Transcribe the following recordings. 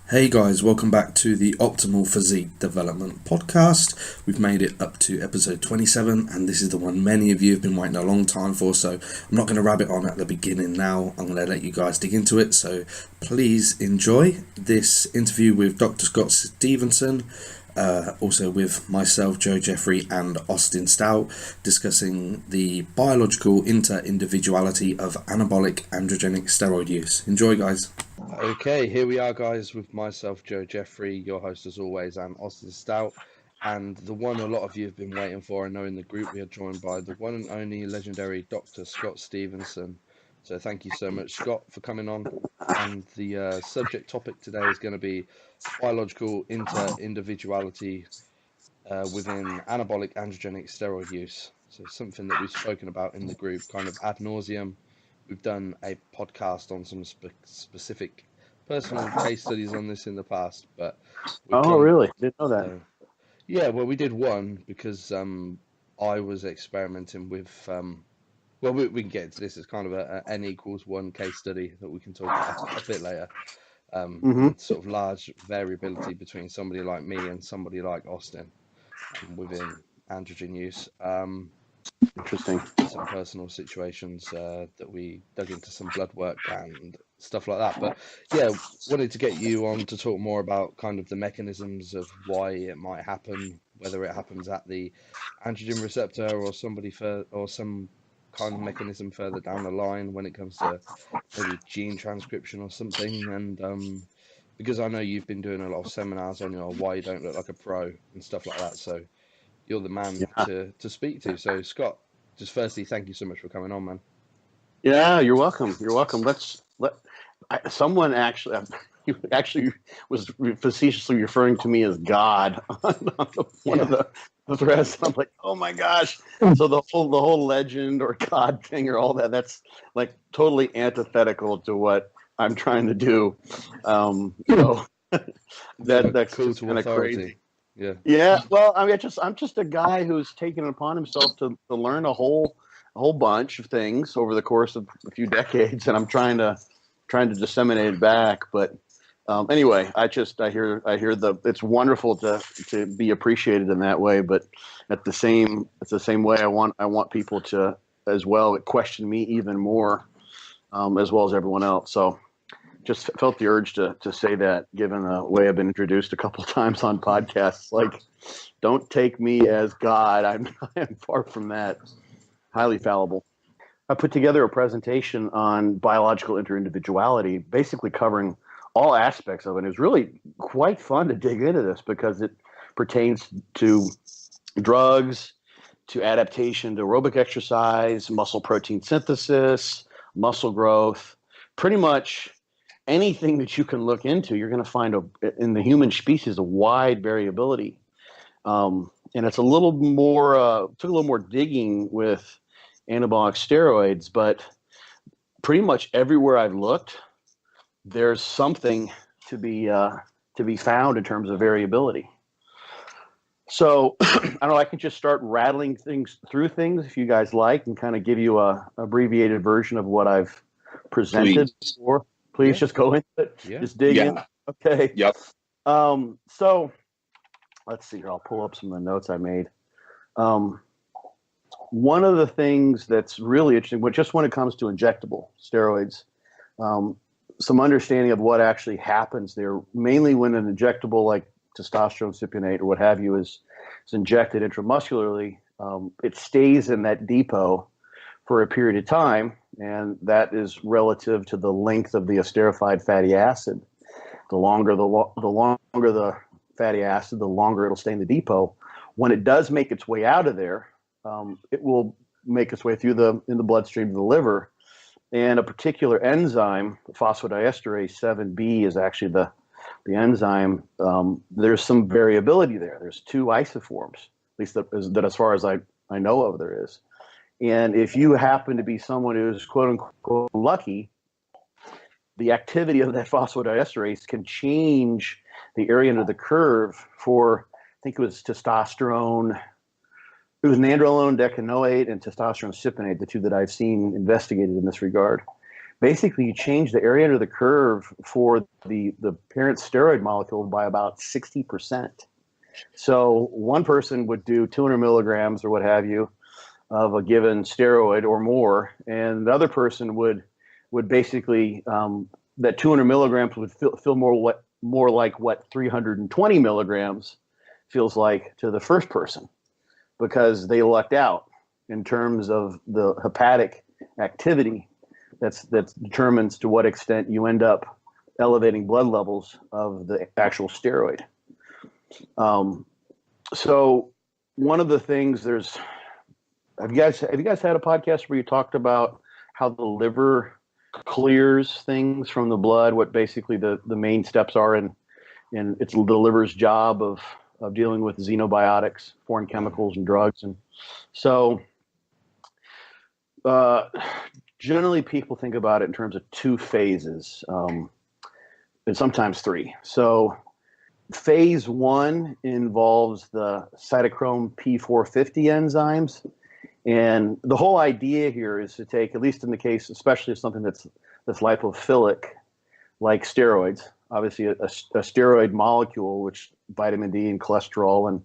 Hey guys, welcome back to the Optimal Physique Development Podcast. We've made it up to episode 27, and this is the one many of you have been waiting a long time for, so I'm not going to rab it on at the beginning now. I'm going to let you guys dig into it, so please enjoy this interview with Dr. Scott Stevenson, also with myself, Joe Jeffrey, and Austin Stout, discussing the biological inter-individuality of anabolic androgenic steroid use. Enjoy, guys. Okay, here we are, guys, with myself, Joe Jeffrey, your host as always, and Austin Stout, and the one a lot of you have been waiting for. I know in the group we are joined by the one and only legendary Dr. Scott Stevenson. So thank you so much, Scott, for coming on. And the subject topic today is going to be biological inter-individuality within anabolic androgenic steroid use. So something that we've spoken about in the group kind of ad nauseum. We've done a podcast on some specific personal case studies on this in the past, but Oh, really? Didn't know that. yeah, well, we did one because I was experimenting with well, we can get into this. It's kind of a n equals 1 case study that we can talk about a bit later. With sort of large variability between somebody like me and somebody like Austin within androgen use. Interesting. Some personal situations that we dug into some blood work and stuff like that. But yeah, wanted to get you on to talk more about kind of the mechanisms of why it might happen, whether it happens at the androgen receptor or or some kind of mechanism further down the line when it comes to maybe gene transcription or something. And because I know you've been doing a lot of seminars on why you don't look like a pro and stuff like that, so you're the man Yeah. to speak to. So Scott, just firstly, thank you so much for coming on, man. Yeah, you're welcome. You're welcome. Someone actually, he actually was facetiously referring to me as God on one of the threads. I'm like, oh my gosh. So the whole legend or God thing or all that's like totally antithetical to what I'm trying to do. That's Call just to kind of authority. crazy. Yeah. Yeah, well, I mean, I'm just a guy who's taken it upon himself to learn a whole bunch of things over the course of a few decades, and I'm trying to disseminate it back. But anyway, I hear it's wonderful to be appreciated in that way, but it's the same way I want people to as well question me even more, as well as everyone else. So just felt the urge to say that, given the way I've been introduced a couple of times on podcasts. Like, don't take me as God. I am far from that. Highly fallible. I put together a presentation on biological interindividuality, basically covering all aspects of it. It was really quite fun to dig into this because it pertains to drugs, to adaptation to aerobic exercise, muscle protein synthesis, muscle growth, pretty much anything that you can look into. You're going to find in the human species a wide variability, and it's a little more took a little more digging with anabolic steroids, but pretty much everywhere I've looked, there's something to be found in terms of variability. So I don't know. I can just start rattling through things if you guys like, and kind of give you a abbreviated version of what I've presented before. Please just go into it. Yeah. Just dig in. Okay. Yep. So let's see here. I'll pull up some of the notes I made. One of the things that's really interesting, just when it comes to injectable steroids, some understanding of what actually happens there, mainly when an injectable like testosterone cypionate or what have you is injected intramuscularly, it stays in that depot for a period of time, and that is relative to the length of the esterified fatty acid. The longer the fatty acid, the longer it'll stay in the depot. When it does make its way out of there, it will make its way through in the bloodstream to the liver, and a particular enzyme, phosphodiesterase 7B, is actually the enzyme. There's some variability there. There's 2 isoforms, at least that as far as I know of, there is. And if you happen to be someone who's quote unquote lucky, the activity of that phosphodiesterase can change the area under the curve for, I think it was testosterone. It was nandrolone decanoate and testosterone cypionate, the 2 that I've seen investigated in this regard. basically you change the area under the curve for the parent steroid molecule by about 60%. So one person would do 200 milligrams or what have you of a given steroid or more, and the other person would basically that 200 milligrams would feel more like what 320 milligrams feels like to the first person, because they lucked out in terms of the hepatic activity that determines to what extent you end up elevating blood levels of the actual steroid. So one of the things have you guys had a podcast where you talked about how the liver clears things from the blood, what basically the main steps are in it's the liver's job of dealing with xenobiotics, foreign chemicals and drugs. And so generally people think about it in terms of two phases, and sometimes three. So phase one involves the cytochrome P450 enzymes. And the whole idea here is to take, at least in the case, especially of something that's lipophilic, like steroids, obviously a steroid molecule, which vitamin D and cholesterol and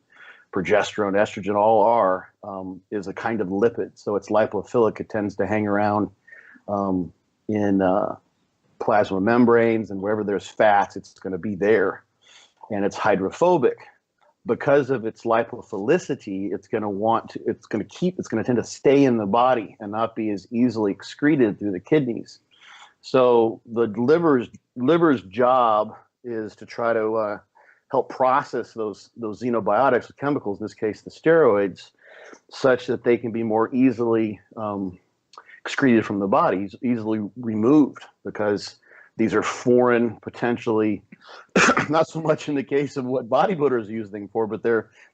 progesterone, estrogen all are, is a kind of lipid. So it's lipophilic. It tends to hang around in plasma membranes, and wherever there's fats, it's going to be there. And it's hydrophobic. Because of its lipophilicity, it's going to tend to stay in the body and not be as easily excreted through the kidneys. So the liver's job is to try to help process those xenobiotics, the chemicals, in this case the steroids, such that they can be more easily excreted from the body, easily removed, because these are foreign, potentially, not so much in the case of what bodybuilders use them for, but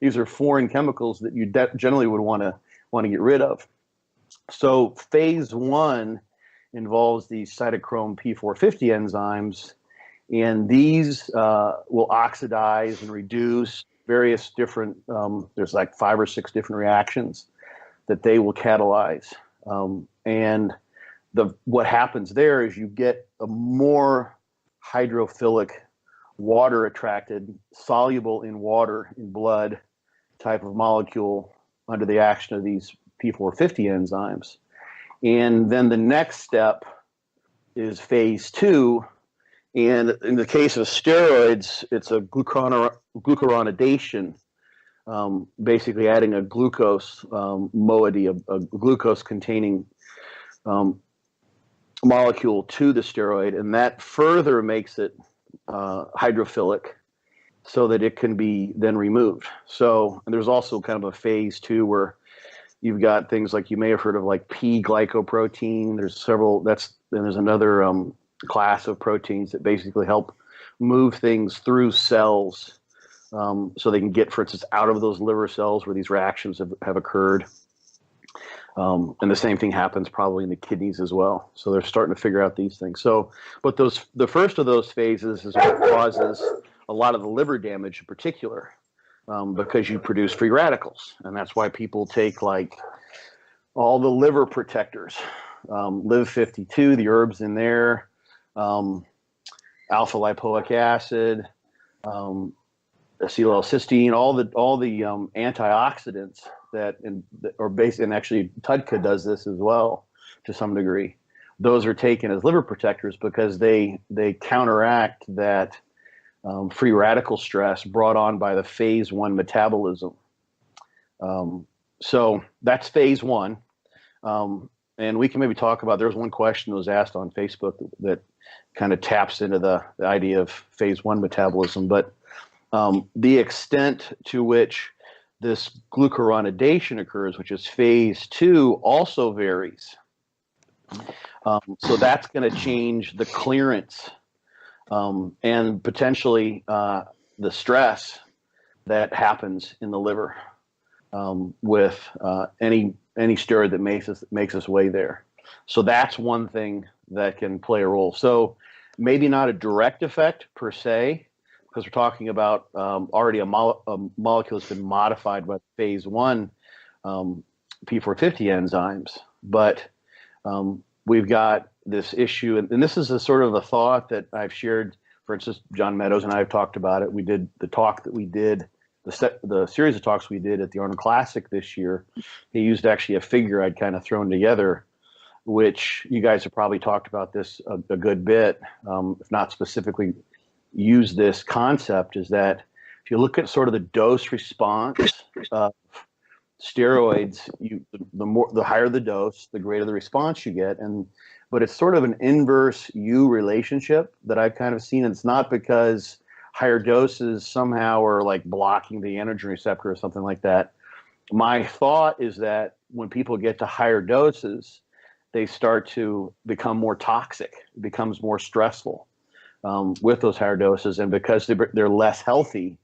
these are foreign chemicals that you generally would want to get rid of. So phase one involves these cytochrome P450 enzymes, and these will oxidize and reduce various different, there's like 5 or 6 different reactions that they will catalyze. And what happens there is you get a more hydrophilic, water attracted, soluble in water, in blood type of molecule under the action of these P450 enzymes. And then the next step is phase two. And in the case of steroids, it's a glucuronidation, basically adding a glucose moiety, a glucose containing molecule to the steroid, and that further makes it hydrophilic so that it can be then removed. So and there's also kind of a phase two where you've got things like, you may have heard of like P-glycoprotein. There's several, there's another class of proteins that basically help move things through cells, so they can get, for instance, out of those liver cells where these reactions have occurred. And the same thing happens probably in the kidneys as well. So they're starting to figure out these things. So, but the first of those phases is what causes a lot of the liver damage in particular, because you produce free radicals. And that's why people take like all the liver protectors, Liv52, the herbs in there, alpha lipoic acid, acetylcysteine, all the antioxidants that are based, and actually TUDCA does this as well to some degree. Those are taken as liver protectors because they counteract that free radical stress brought on by the phase one metabolism. So that's phase one. And we can maybe talk about, there's one question that was asked on Facebook that kind of taps into the idea of phase one metabolism, but the extent to which this glucuronidation occurs, which is phase two, also varies. So that's going to change the clearance and potentially the stress that happens in the liver with any steroid that makes its way there. So that's one thing that can play a role. So maybe not a direct effect per se, because we're talking about already a molecule that's been modified by phase one P450 enzymes, but we've got this issue, and this is a sort of a thought that I've shared. For instance, John Meadows and I have talked about it. We did the talk that we did, the series of talks we did at the Arnold Classic this year. He used actually a figure I'd kind of thrown together, which you guys have probably talked about this a good bit, if not specifically use this concept, is that if you look at sort of the dose response of steroids, the higher the dose, the greater the response you get. But it's sort of an inverse U relationship that I've kind of seen. And it's not because higher doses somehow are like blocking the androgen receptor or something like that. My thought is that when people get to higher doses, they start to become more toxic. It becomes more stressful with those higher doses. And because they're less healthy,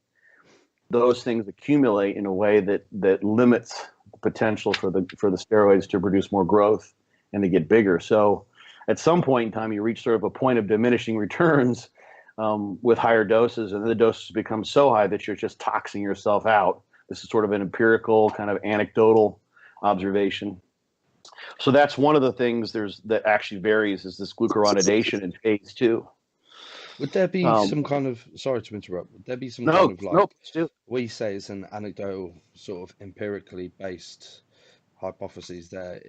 those things accumulate in a way that limits the potential for the steroids to produce more growth and to get bigger. So at some point in time, you reach sort of a point of diminishing returns with higher doses, and the doses become so high that you're just toxing yourself out. This is sort of an empirical, kind of anecdotal observation. So that's one of the things that actually varies, is this glucuronidation in phase 2. Would there be some kind of, sorry to interrupt, would there be some kind of like, what you say is an anecdotal sort of empirically based hypotheses there?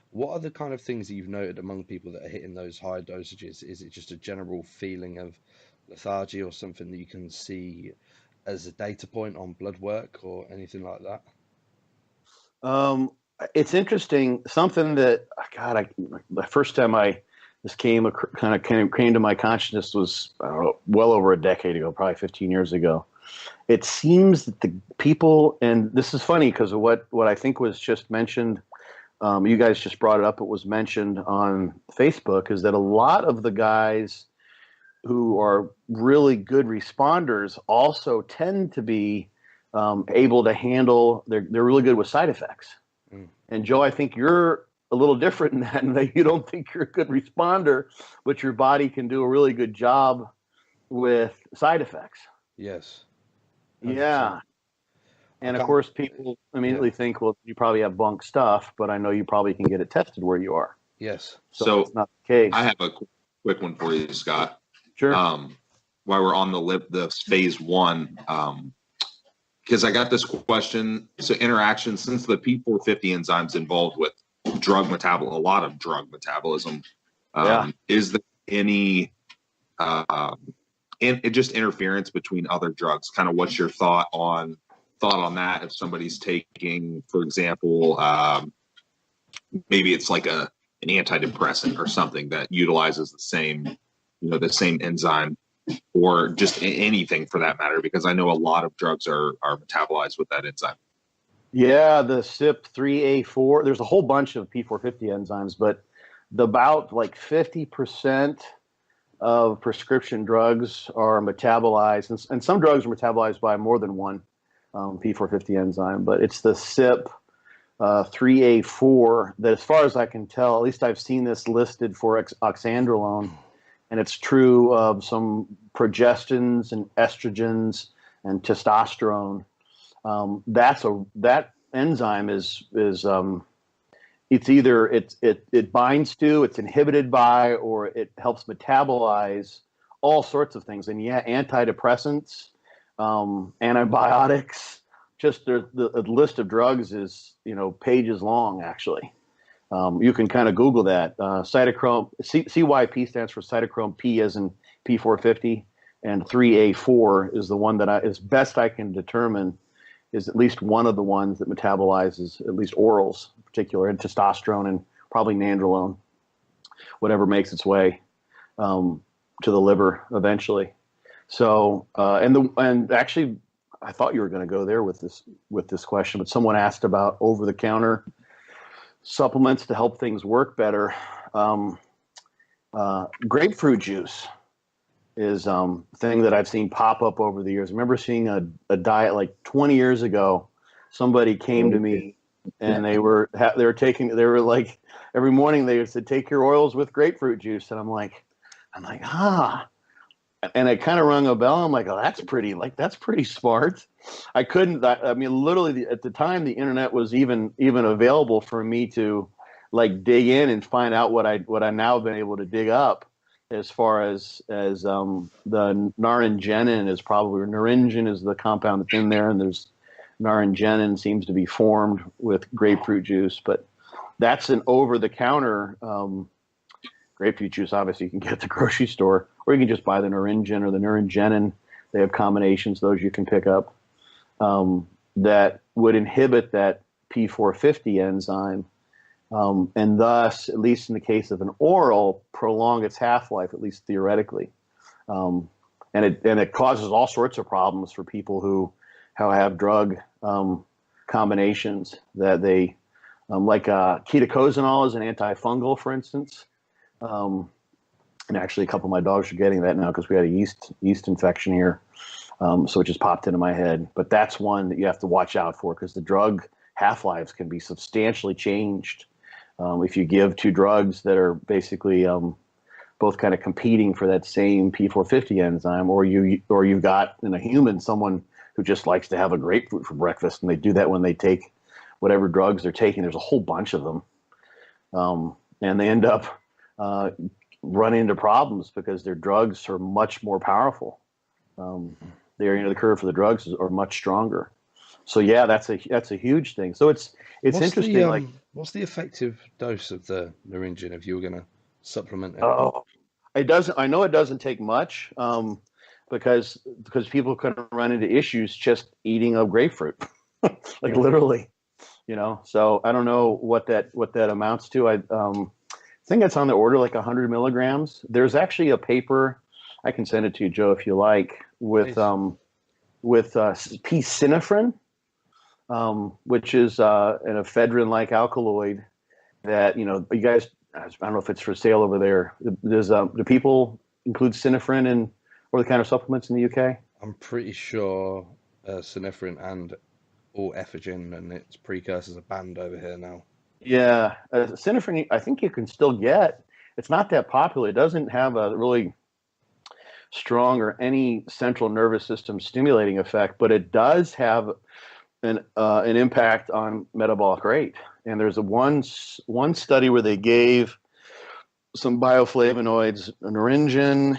What are the kind of things that you've noted among people that are hitting those high dosages? Is it just a general feeling of lethargy or something that you can see as a data point on blood work or anything like that? It's interesting. Something that, God, the first time this came to my consciousness was well over a decade ago, probably 15 years ago. It seems that the people, and this is funny because of what I think was just mentioned, you guys just brought it up, it was mentioned on Facebook, is that a lot of the guys who are really good responders also tend to be able to handle, they're really good with side effects. And Joe, I think you're a little different in that you don't think you're a good responder, but your body can do a really good job with side effects. Yes. 100%. Yeah. And of course, people immediately think, well, you probably have bunk stuff, but I know you probably can get it tested where you are. Yes. So it's not the case. I have a quick one for you, Scott. Sure. While we're on the phase 1, because I got this question. So interaction, since the P450 enzyme's involved with a lot of drug metabolism, is there any just interference between other drugs? Kind of what's your thought on that? If somebody's taking, for example, maybe it's like an antidepressant or something that utilizes the same enzyme, or just anything for that matter, because I know a lot of drugs are metabolized with that enzyme. Yeah, the CYP3A4, there's a whole bunch of P450 enzymes, but about like 50% of prescription drugs are metabolized, and some drugs are metabolized by more than one P450 enzyme, but it's the CYP3A4 that, as far as I can tell, at least I've seen this listed for oxandrolone, and it's true of some progestins and estrogens and testosterone. That enzyme is it's either it binds to, it's inhibited by, or it helps metabolize all sorts of things. And yeah, antidepressants, antibiotics, just the list of drugs is pages long actually. You can kind of Google that. Cytochrome, CYP stands for cytochrome P as in P450, and 3A4 is the one that as best I can determine, is at least one of the ones that metabolizes, at least orals in particular, and testosterone and probably nandrolone, whatever makes its way to the liver eventually. So, and actually, I thought you were going to go there with this question, but someone asked about over-the-counter supplements to help things work better. Grapefruit juice is thing that I've seen pop up over the years. I remember seeing a diet like 20 years ago. Somebody came to me and they were like, every morning they said, take your oils with grapefruit juice. And I'm like, and it kind of rung a bell. I'm like, oh, that's pretty smart. I mean, literally at the time the internet was even available for me to like dig in and find out what I now have been able to dig up as far as the naringenin is probably, naringen is the compound that's in there, and there's naringenin seems to be formed with grapefruit juice, but that's an over-the-counter grapefruit juice. Obviously, you can get at the grocery store, or you can just buy the naringen or the naringenin. They have combinations, those you can pick up, that would inhibit that P450 enzyme, and thus, at least in the case of an oral, prolong its half-life, at least theoretically. And it causes all sorts of problems for people who have drug combinations that they, like ketocosanol is an antifungal, for instance. And actually, a couple of my dogs are getting that now because we had a yeast infection here. So it just popped into my head. But that's one that you have to watch out for, because the drug half-lives can be substantially changed if you give two drugs that are basically both kind of competing for that same P450 enzyme, or you've got in a human someone who just likes to have a grapefruit for breakfast, and they do that when they take whatever drugs they're taking. There's a whole bunch of them, and they end up running into problems because their drugs are much more powerful. The area under the curve for the drugs are much stronger. So yeah, that's a huge thing. So it's interesting. What's the effective dose of the naringen if you were going to supplement it? Oh, it doesn't. I know it doesn't take much, because people can run into issues just eating a grapefruit, like literally, So I don't know what that amounts to. I think it's on the order like 100 milligrams. There's actually a paper, I can send it to you, Joe, if you like, with P-synephrine, which is an ephedrine-like alkaloid that, you guys, I don't know if it's for sale over there. Do people include synephrine in over-the-counter supplements in the UK? I'm pretty sure synephrine and all Ephedrine and its precursors are banned over here now. Yeah, synephrine, I think you can still get. It's not that popular. It doesn't have a really strong or any central nervous system stimulating effect, but it does have an impact on metabolic rate. And there's one study where they gave some bioflavonoids, naringenin,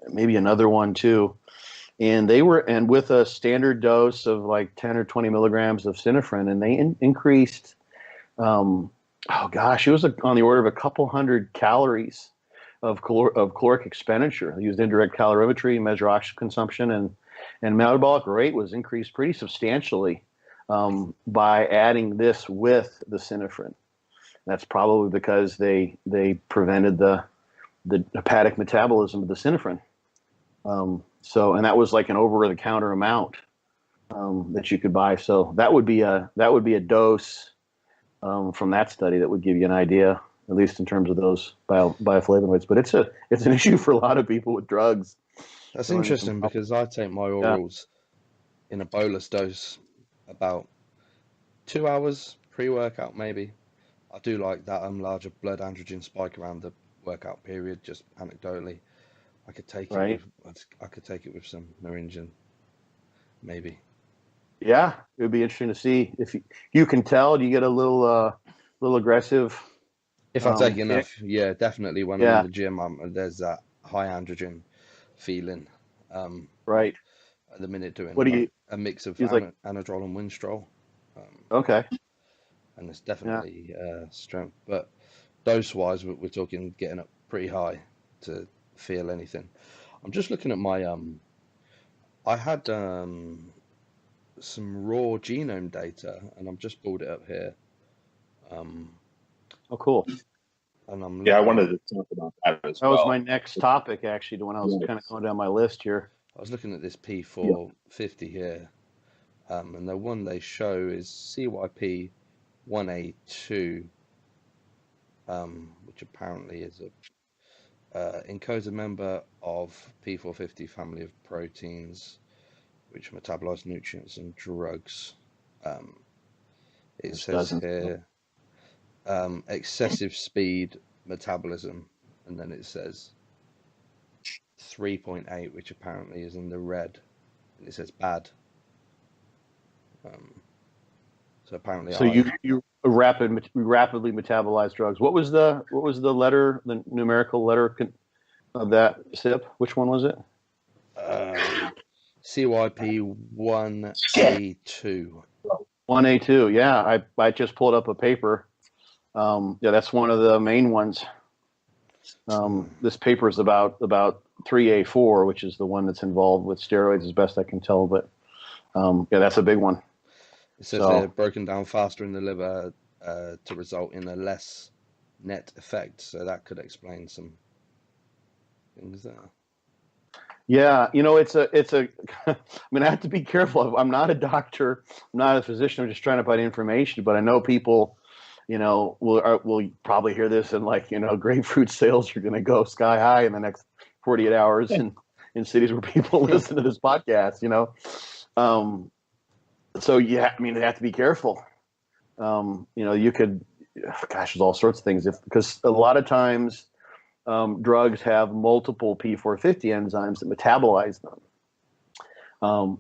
maybe another one too, and with a standard dose of like 10 or 20 milligrams of synephrine, and they increased, it was on the order of a couple hundred calories of caloric expenditure. They used indirect calorimetry, measure oxygen consumption, and metabolic rate was increased pretty substantially by adding this with the synephrine. That's probably because they prevented the hepatic metabolism of the synephrine. And that was like an over-the-counter amount that you could buy. So that would be a dose from that study that would give you an idea, at least in terms of those bioflavonoids. But it's an issue for a lot of people with drugs. That's interesting because I take my orals in a bolus dose about 2 hours pre-workout, maybe. I do like that larger blood androgen spike around the workout period, just anecdotally. I could take it with some naringen, maybe. Yeah, it would be interesting to see if you can tell. Do you get a little aggressive? If I take enough, yeah, definitely. When I'm in the gym, there's that high androgen feeling. Right. At the minute, doing a mix of anadrol and winstrol. Okay. And it's definitely strength, but dose-wise, we're talking getting up pretty high to feel anything. I'm just looking at my I had some raw genome data, and I've just pulled it up here. Oh, cool. And I wanted to talk about that as well. That was my next topic, actually, when I was kind of going down my list here. I was looking at this P450 here, and the one they show is CYP 1A2, which apparently is encodes a member of P450 family of proteins, which metabolize nutrients and drugs. It says here excessive speed metabolism, and then it says 3.8, which apparently is in the red, and it says bad. So apparently, rapidly metabolized drugs. What was the letter, the numerical letter of that SIP? Which one was it? CYP1A2. 1A2. Yeah, I just pulled up a paper. Yeah, that's one of the main ones. This paper is about 3A4, which is the one that's involved with steroids, as best I can tell. But yeah, that's a big one. It says they're broken down faster in the liver to result in a less net effect. So that could explain some things there. Yeah, it's a. I mean, I have to be careful. I'm not a doctor. I'm not a physician. I'm just trying to find information. But I know people, will probably hear this and grapefruit sales are going to go sky high in the next 48 hours in cities where people listen to this podcast. So yeah, I mean, they have to be careful. You could, gosh, there's all sorts of things because a lot of times. Drugs have multiple P450 enzymes that metabolize them.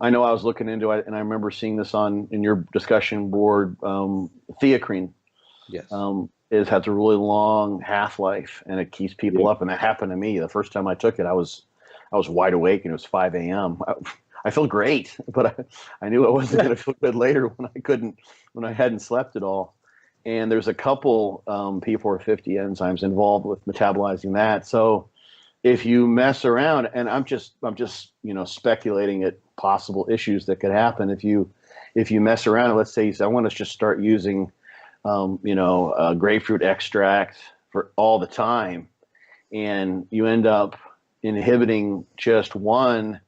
I know I was looking into it, and I remember seeing this in your discussion board. Theacrine, yes, has a really long half-life, and it keeps people up. And that happened to me the first time I took it. I was wide awake, and it was 5 a.m. I felt great, but I knew I wasn't going to feel good later when I hadn't slept at all. And there's a couple P450 enzymes involved with metabolizing that. So if you mess around, and I'm just speculating at possible issues that could happen if you mess around. And let's say you say, I want to just start using grapefruit extract for all the time, and you end up inhibiting just one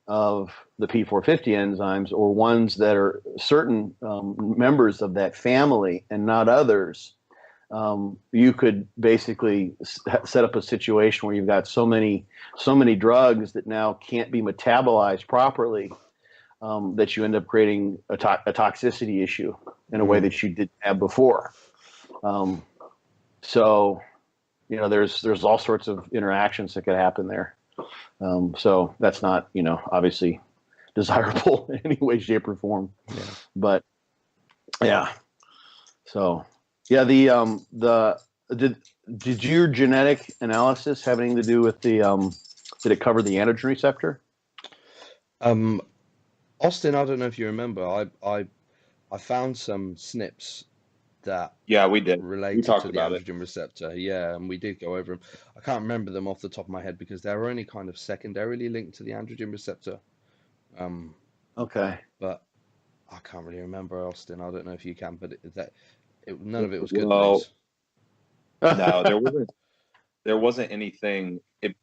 of the P450 enzymes, or ones that are certain members of that family and not others, you could basically set up a situation where you've got so many drugs that now can't be metabolized properly, that you end up creating a toxicity issue in a way that you didn't have before. So there's all sorts of interactions that could happen there. So that's not, obviously desirable in any way, shape, or form. Yeah. But yeah. So yeah, did your genetic analysis have anything to do with did it cover the androgen receptor? Austin, I don't know if you remember, I found some SNPs that we did related to the androgen receptor. Yeah, and we did go over them. I can't remember them off the top of my head because they're only kind of secondarily linked to the androgen receptor. Okay. But I can't really remember, Austin. I don't know if you can, but none of it was good news. No, there wasn't anything. You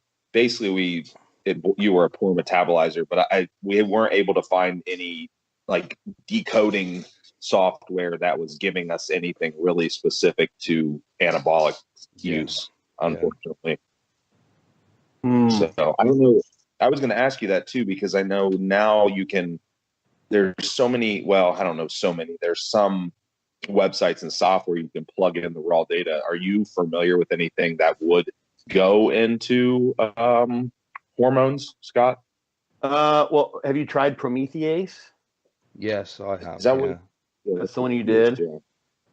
were a poor metabolizer, but we weren't able to find any decoding software that was giving us anything really specific to anabolic use, unfortunately. So I don't know. I was going to ask you that too, because I know now there's so many, I don't know, so many, there's some websites and software you can plug in the raw data. Are you familiar with anything that would go into hormones, Scott? Well, have you tried Promethease? Yes, I have. Is that that's the one you did?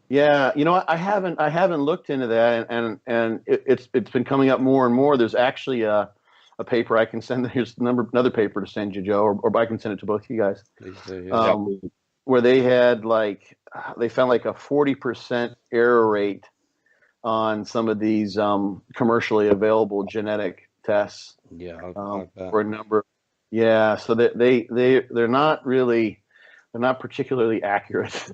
Yeah. I haven't looked into that, and it's been coming up more and more. There's actually a paper I can send. Here's another paper to send you, Joe, or I can send it to both of you guys. Please do, where they had they found a 40% error rate on some of these commercially available genetic tests. Yeah, for a number. Yeah, so they're not particularly accurate,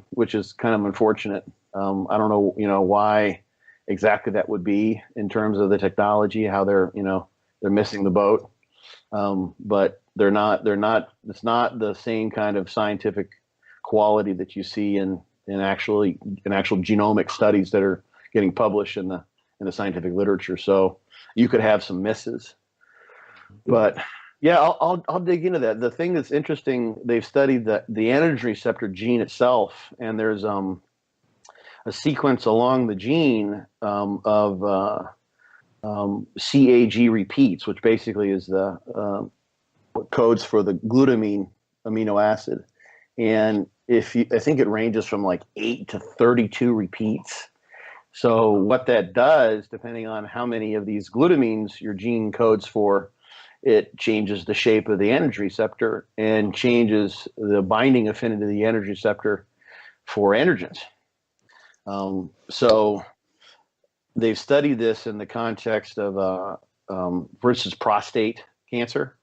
which is kind of unfortunate. I don't know, why exactly that would be in terms of the technology, how they're missing the boat. But they're not, it's not the same kind of scientific quality that you see in actual genomic studies that are getting published in the scientific literature. So you could have some misses, but yeah, I'll dig into that. The thing that's interesting, they've studied the androgen receptor gene itself, and there's a sequence along the gene of CAG repeats, which basically is what codes for the glutamine amino acid. And I think it ranges from like 8 to 32 repeats. So what that does, depending on how many of these glutamines your gene codes for, it changes the shape of the androgen receptor and changes the binding affinity of the androgen receptor for androgens. So they've studied this in the context of versus prostate cancer.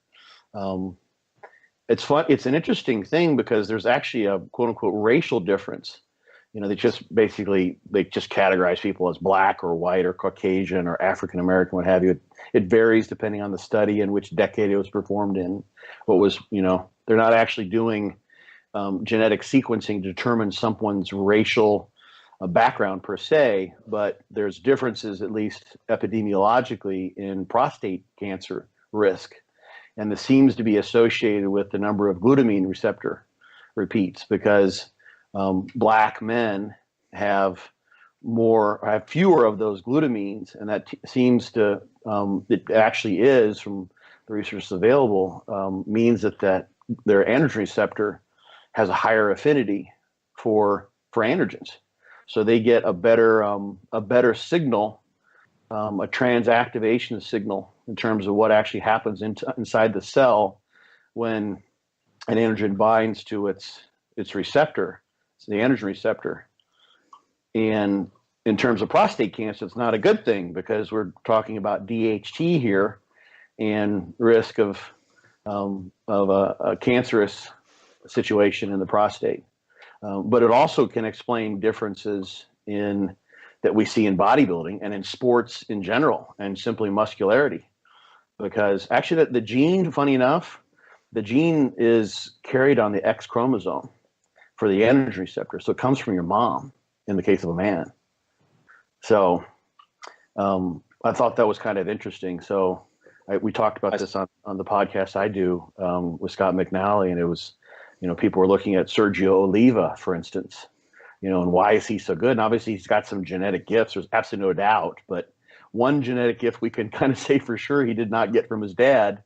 It's fun. It's an interesting thing because there's actually a quote unquote racial difference. They just categorize people as black or white or Caucasian or African American, what have you. It varies depending on the study and which decade it was performed in. They're not actually doing genetic sequencing to determine someone's racial background per se, but there's differences, at least epidemiologically, in prostate cancer risk. And this seems to be associated with the number of glutamine receptor repeats, because black men have fewer of those glutamines, and that seems to it actually is, from the research available, means that their androgen receptor has a higher affinity for androgens, so they get a better signal, a transactivation signal in terms of what actually happens inside the cell when an androgen binds to its receptor. It's the androgen receptor. And in terms of prostate cancer, it's not a good thing, because we're talking about DHT here and risk of a cancerous situation in the prostate. But it also can explain differences that we see in bodybuilding and in sports in general, and simply muscularity. Because actually the gene, funny enough, the gene is carried on the X chromosome for the androgen receptor. So it comes from your mom in the case of a man. So I thought that was kind of interesting. So we talked about this on the podcast I do with Scott McNally, and it was, people were looking at Sergio Oliva, for instance, and why is he so good? And obviously he's got some genetic gifts, there's absolutely no doubt, but one genetic gift we can kind of say for sure he did not get from his dad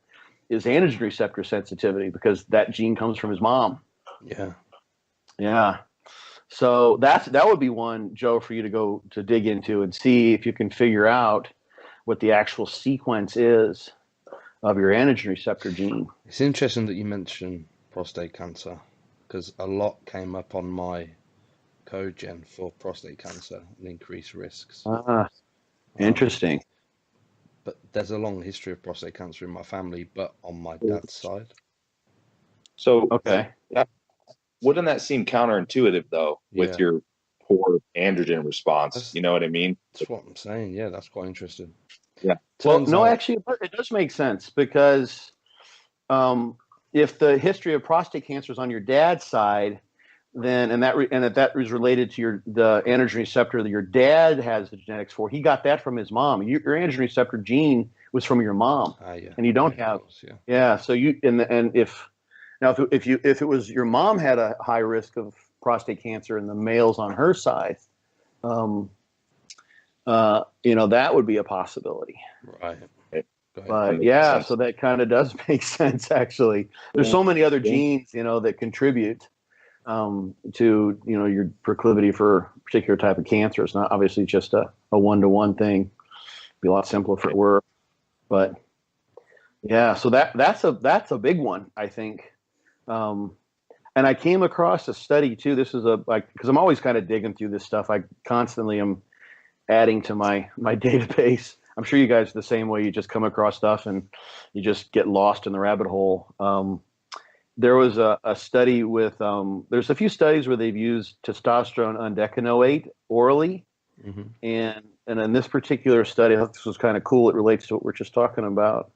is androgen receptor sensitivity, because that gene comes from his mom. Yeah. Yeah. So that would be one, Joe, for you to go to dig into and see if you can figure out what the actual sequence is of your androgen receptor gene. It's interesting that you mentioned prostate cancer, because a lot came up on my code gen for prostate cancer and increased risks. Interesting. But there's a long history of prostate cancer in my family, but on my dad's side. So okay. Wouldn't that seem counterintuitive, though, with your poor androgen response? You know what I mean? That's what I'm saying. Yeah, that's quite interesting. Yeah. Actually, it does make sense, because if the history of prostate cancer is on your dad's side, then that is related to the androgen receptor that your dad has the genetics for. He got that from his mom. Your androgen receptor gene was from your mom, and you don't have. So if it was your mom had a high risk of prostate cancer and the males on her side, that would be a possibility. Right. But so that kind of does make sense, actually. There's so many other genes, that contribute to, your proclivity for a particular type of cancer. It's not obviously just a one-to-one thing. It'd be a lot simpler if it were. But so that's a big one, I think. And I came across a study too. This is because I'm always kind of digging through this stuff. I constantly am adding to my database. I'm sure you guys are the same way. You just come across stuff and you just get lost in the rabbit hole. There was a study with, there's a few studies where they've used testosterone undecanoate orally. Mm-hmm. And in this particular study, I thought this was kind of cool. It relates to what we're just talking about.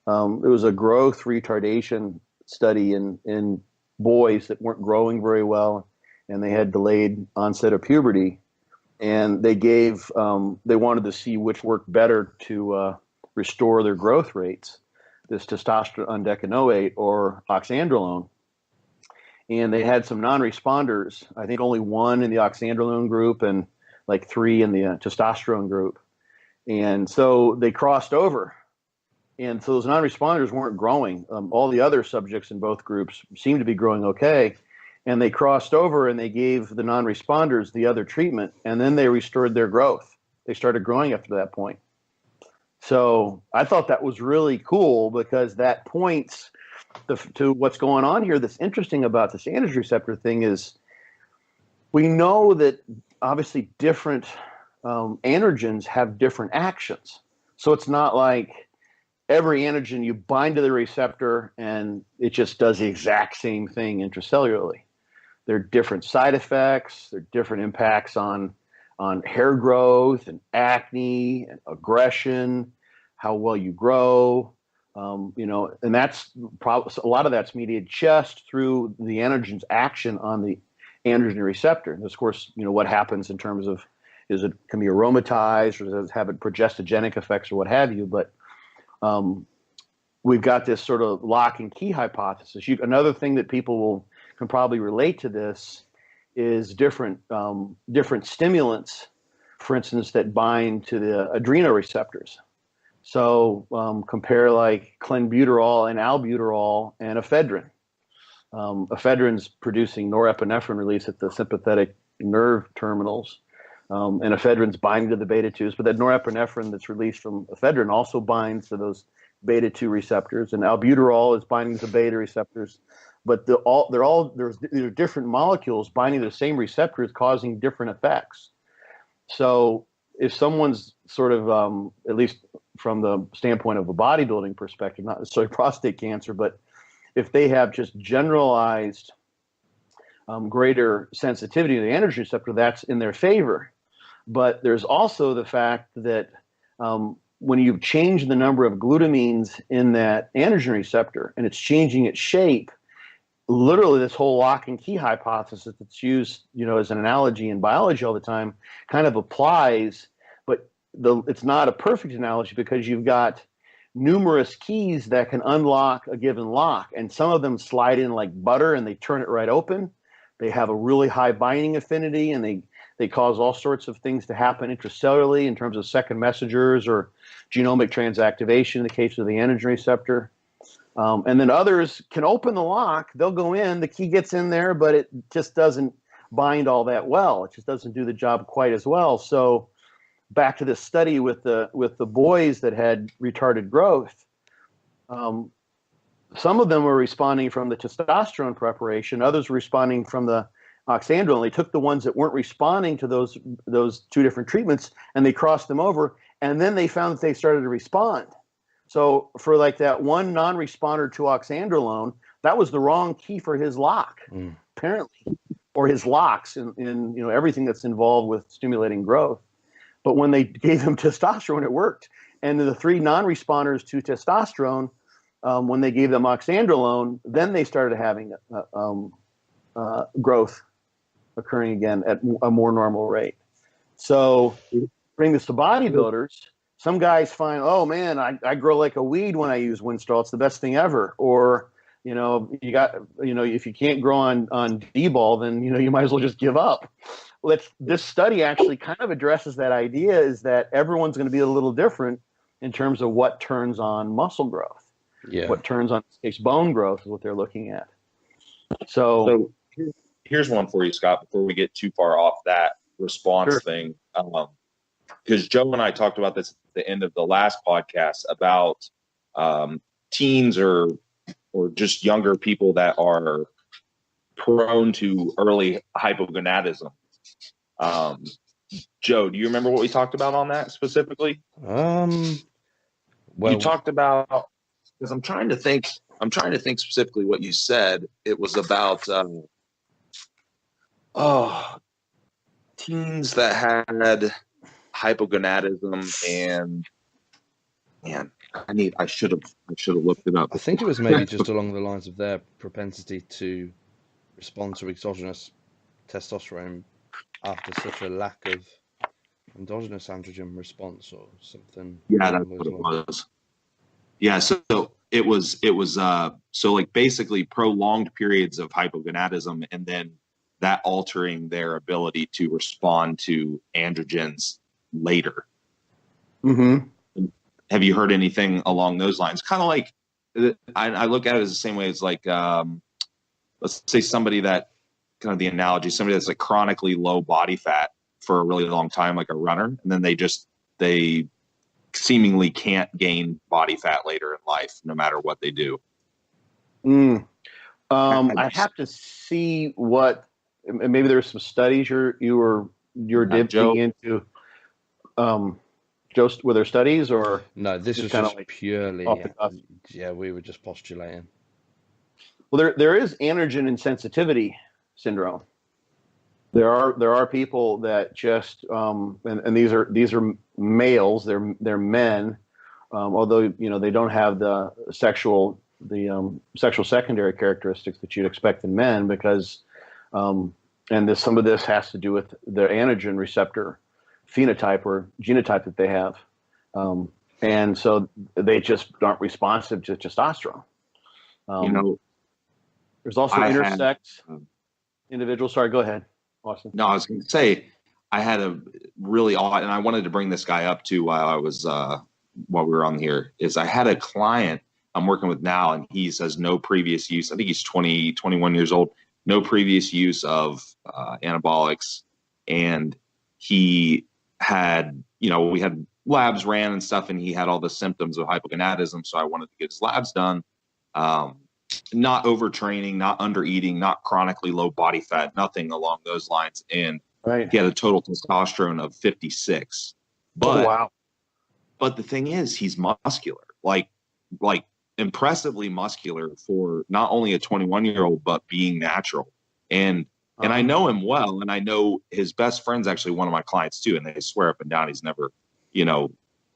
It was a growth retardation study in boys that weren't growing very well, and they had delayed onset of puberty. And they wanted to see which worked better to restore their growth rates, this testosterone undecanoate or oxandrolone. And they had some non-responders, I think only one in the oxandrolone group and like 3 in the testosterone group. And so they crossed over. And so those non-responders weren't growing. All the other subjects in both groups seemed to be growing okay. and they crossed over and they gave the non-responders the other treatment, and then they restored their growth. They started growing after that point. So I thought that was really cool, because that points to what's going on here. That's interesting about this androgen receptor thing is we know that obviously different androgens have different actions. So it's not like every androgen you bind to the receptor and it just does the exact same thing intracellularly. There are different side effects. There are different impacts on hair growth and acne and aggression, how well you grow, and that's a lot of that's mediated just through the androgen's action on the androgen receptor. And of course, what happens in terms of, can be aromatized, or does it have progestogenic effects or what have you, but we've got this sort of lock and key hypothesis. Another thing that people can probably relate to this is different stimulants, for instance, that bind to the adrenoreceptors. So compare like clenbuterol and albuterol and ephedrine. Ephedrine's producing norepinephrine release at the sympathetic nerve terminals, and ephedrine's binding to the beta-2s, but that norepinephrine that's released from ephedrine also binds to those beta-2 receptors, and albuterol is binding to beta receptors. But they're different molecules binding to the same receptors, causing different effects. So if someone's sort of, at least from the standpoint of a bodybuilding perspective, not necessarily prostate cancer, but if they have just generalized greater sensitivity to the androgen receptor, that's in their favor. But there's also the fact that when you've changed the number of glutamines in that androgen receptor and it's changing its shape, literally this whole lock and key hypothesis that's used, as an analogy in biology all the time kind of applies, but it's not a perfect analogy, because you've got numerous keys that can unlock a given lock, and some of them slide in like butter and they turn it right open. They have a really high binding affinity, and they cause all sorts of things to happen intracellularly in terms of second messengers or genomic transactivation in the case of the androgen receptor. And then others can open the lock, they'll go in, the key gets in there, but it just doesn't bind all that well. It just doesn't do the job quite as well. So back to this study with the boys that had retarded growth, some of them were responding from the testosterone preparation, others were responding from the oxandrolone. They took the ones that weren't responding to those two different treatments and they crossed them over, and then they found that they started to respond. So for like that one non-responder to oxandrolone, that was the wrong key for his lock, apparently, or his locks in everything that's involved with stimulating growth. But when they gave him testosterone, it worked. And the three non-responders to testosterone, when they gave them oxandrolone, then they started having growth occurring again at a more normal rate. So bring this to bodybuilders. Some guys find, oh man, I grow like a weed when I use Winstrol. It's the best thing ever. Or, if you can't grow on D-ball, then, you might as well just give up. This study actually kind of addresses that idea, is that everyone's going to be a little different in terms of what turns on muscle growth. Yeah. What turns on bone growth is what they're looking at. So here's one for you, Scott, before we get too far off that response thing. Because Joe and I talked about this at the end of the last podcast about teens or just younger people that are prone to early hypogonadism. Joe, do you remember what we talked about on that specifically? Well, you talked about, because I'm trying to think specifically what you said. It was about teens that had hypogonadism, and man, I should have looked it up. I think it was maybe just along the lines of their propensity to respond to exogenous testosterone after such a lack of endogenous androgen response or something. Yeah, that's what it was. Yeah, so it was so like basically prolonged periods of hypogonadism, and then that altering their ability to respond to androgens later. Mm-hmm. Have you heard anything along those lines? Kind of like, I look at it as the same way as like, let's say somebody that kind of the analogy, somebody that's like chronically low body fat for a really long time, like a runner, and then they seemingly can't gain body fat later in life, no matter what they do. I have to see what, maybe there's some studies you're dipping into. Joe, were there studies or no? This was just like purely, yeah. We were just postulating. Well, there is androgen insensitivity syndrome. There are people that just and these are males. They're men, although they don't have the sexual secondary characteristics that you'd expect in men, because some of this has to do with their androgen receptor phenotype or genotype that they have, and so they just aren't responsive to testosterone. There's also intersex individuals. Sorry, go ahead, Austin. No, I was going to say I had a really odd, and I wanted to bring this guy up too while we were on here. Is I had a client I'm working with now, and he says no previous use. I think he's 20, 21 years old. No previous use of anabolics, and he had, we had labs ran and stuff, and he had all the symptoms of hypogonadism. So I wanted to get his labs done. Not overtraining, not under eating, not chronically low body fat, nothing along those lines. And he had a total testosterone of 56. But, wow. But the thing is, he's muscular, like impressively muscular for not only a 21-year-old, but being natural. And I know him well, and I know his best friend's actually one of my clients too. And they swear up and down he's never,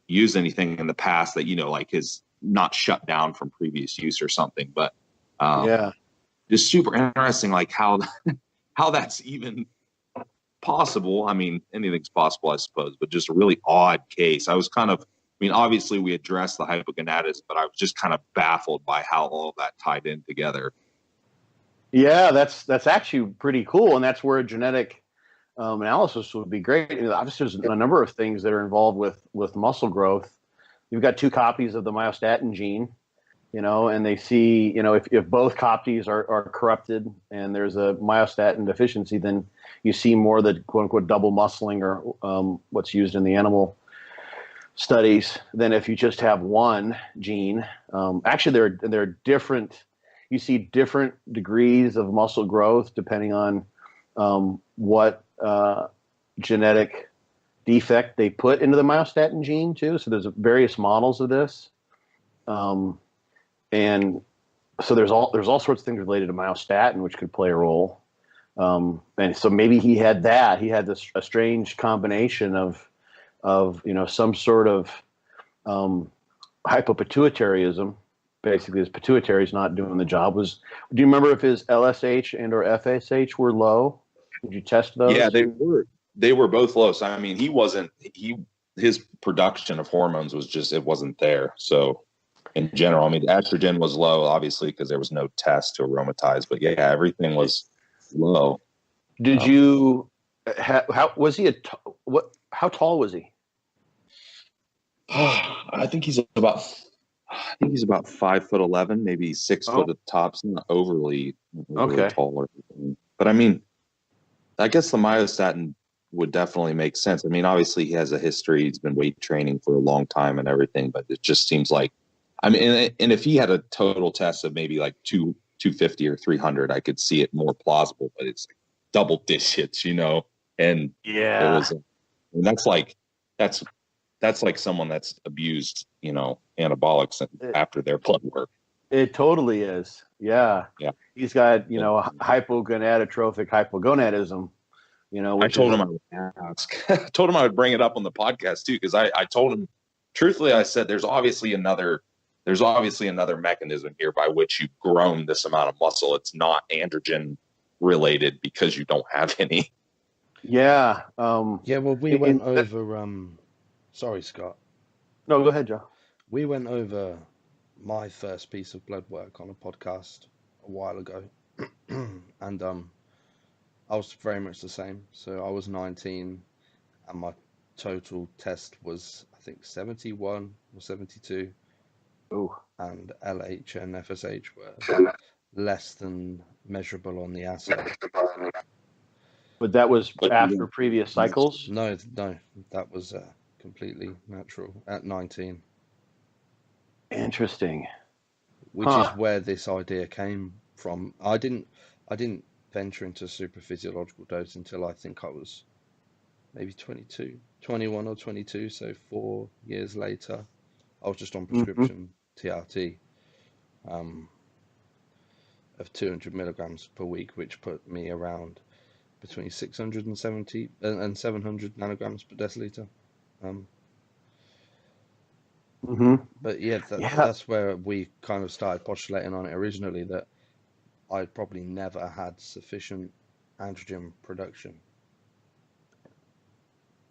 used anything in the past that, like his not shut down from previous use or something. But just super interesting, like how that's even possible. I mean, anything's possible, I suppose, but just a really odd case. I was obviously we addressed the hypogonadism, but I was just kind of baffled by how all of that tied in together. Yeah, that's actually pretty cool, and that's where a genetic analysis would be great. Obviously, there's a number of things that are involved with muscle growth. You've got 2 copies of the myostatin gene, and they see, if both copies are corrupted and there's a myostatin deficiency, then you see more of the quote unquote double muscling, or what's used in the animal studies, than if you just have one gene. Actually, there are different. You see different degrees of muscle growth depending on what genetic defect they put into the myostatin gene too. So there's various models of this, and so there's all sorts of things related to myostatin which could play a role. And so maybe he had that. He had a strange combination of some sort of hypopituitarism. Basically, his pituitary is not doing the job. Do you remember if his LSH and or FSH were low? Did you test those? Yeah, they were. They were both low. So I mean, his production of hormones it wasn't there. So in general, I mean, estrogen was low, obviously, because there was no test to aromatize. But yeah, everything was low. Did you? How was he? How tall was he? I think he's about 5'11", maybe 6 foot at the tops. Not overly tall or anything. But I mean, I guess the myostatin would definitely make sense. I mean, obviously he has a history. He's been weight training for a long time and everything, but it just seems like, I mean, and if he had a total test of maybe like 250 or 300, I could see it more plausible, but it's like double digits, and yeah, it was, and that's like someone that's abused, anabolics after their blood work. It totally is. Yeah. Yeah. He's got, hypogonadotrophic hypogonadism, I told him I would ask. I told him I would bring it up on the podcast too, because I told him, truthfully, I said there's obviously another mechanism here by which you've grown this amount of muscle. It's not androgen related because you don't have any. Yeah. Well, we went over. Sorry, Scott. No, go ahead, Joe. We went over my first piece of blood work on a podcast a while ago, and I was very much the same. So I was 19, and my total test was, I think, 71 or 72. Ooh. And LH and FSH were less than measurable on the assay. But that was after previous cycles? No, that was completely natural at 19. Interesting. Which is where this idea came from. I didn't venture into super physiological dose until I think I was maybe 21 or 22, so 4 years later. I was just on prescription TRT of 200 milligrams per week, which put me around between 670 and 700 nanograms per deciliter. But yeah, that's where we kind of started postulating on it originally, that I probably never had sufficient androgen production.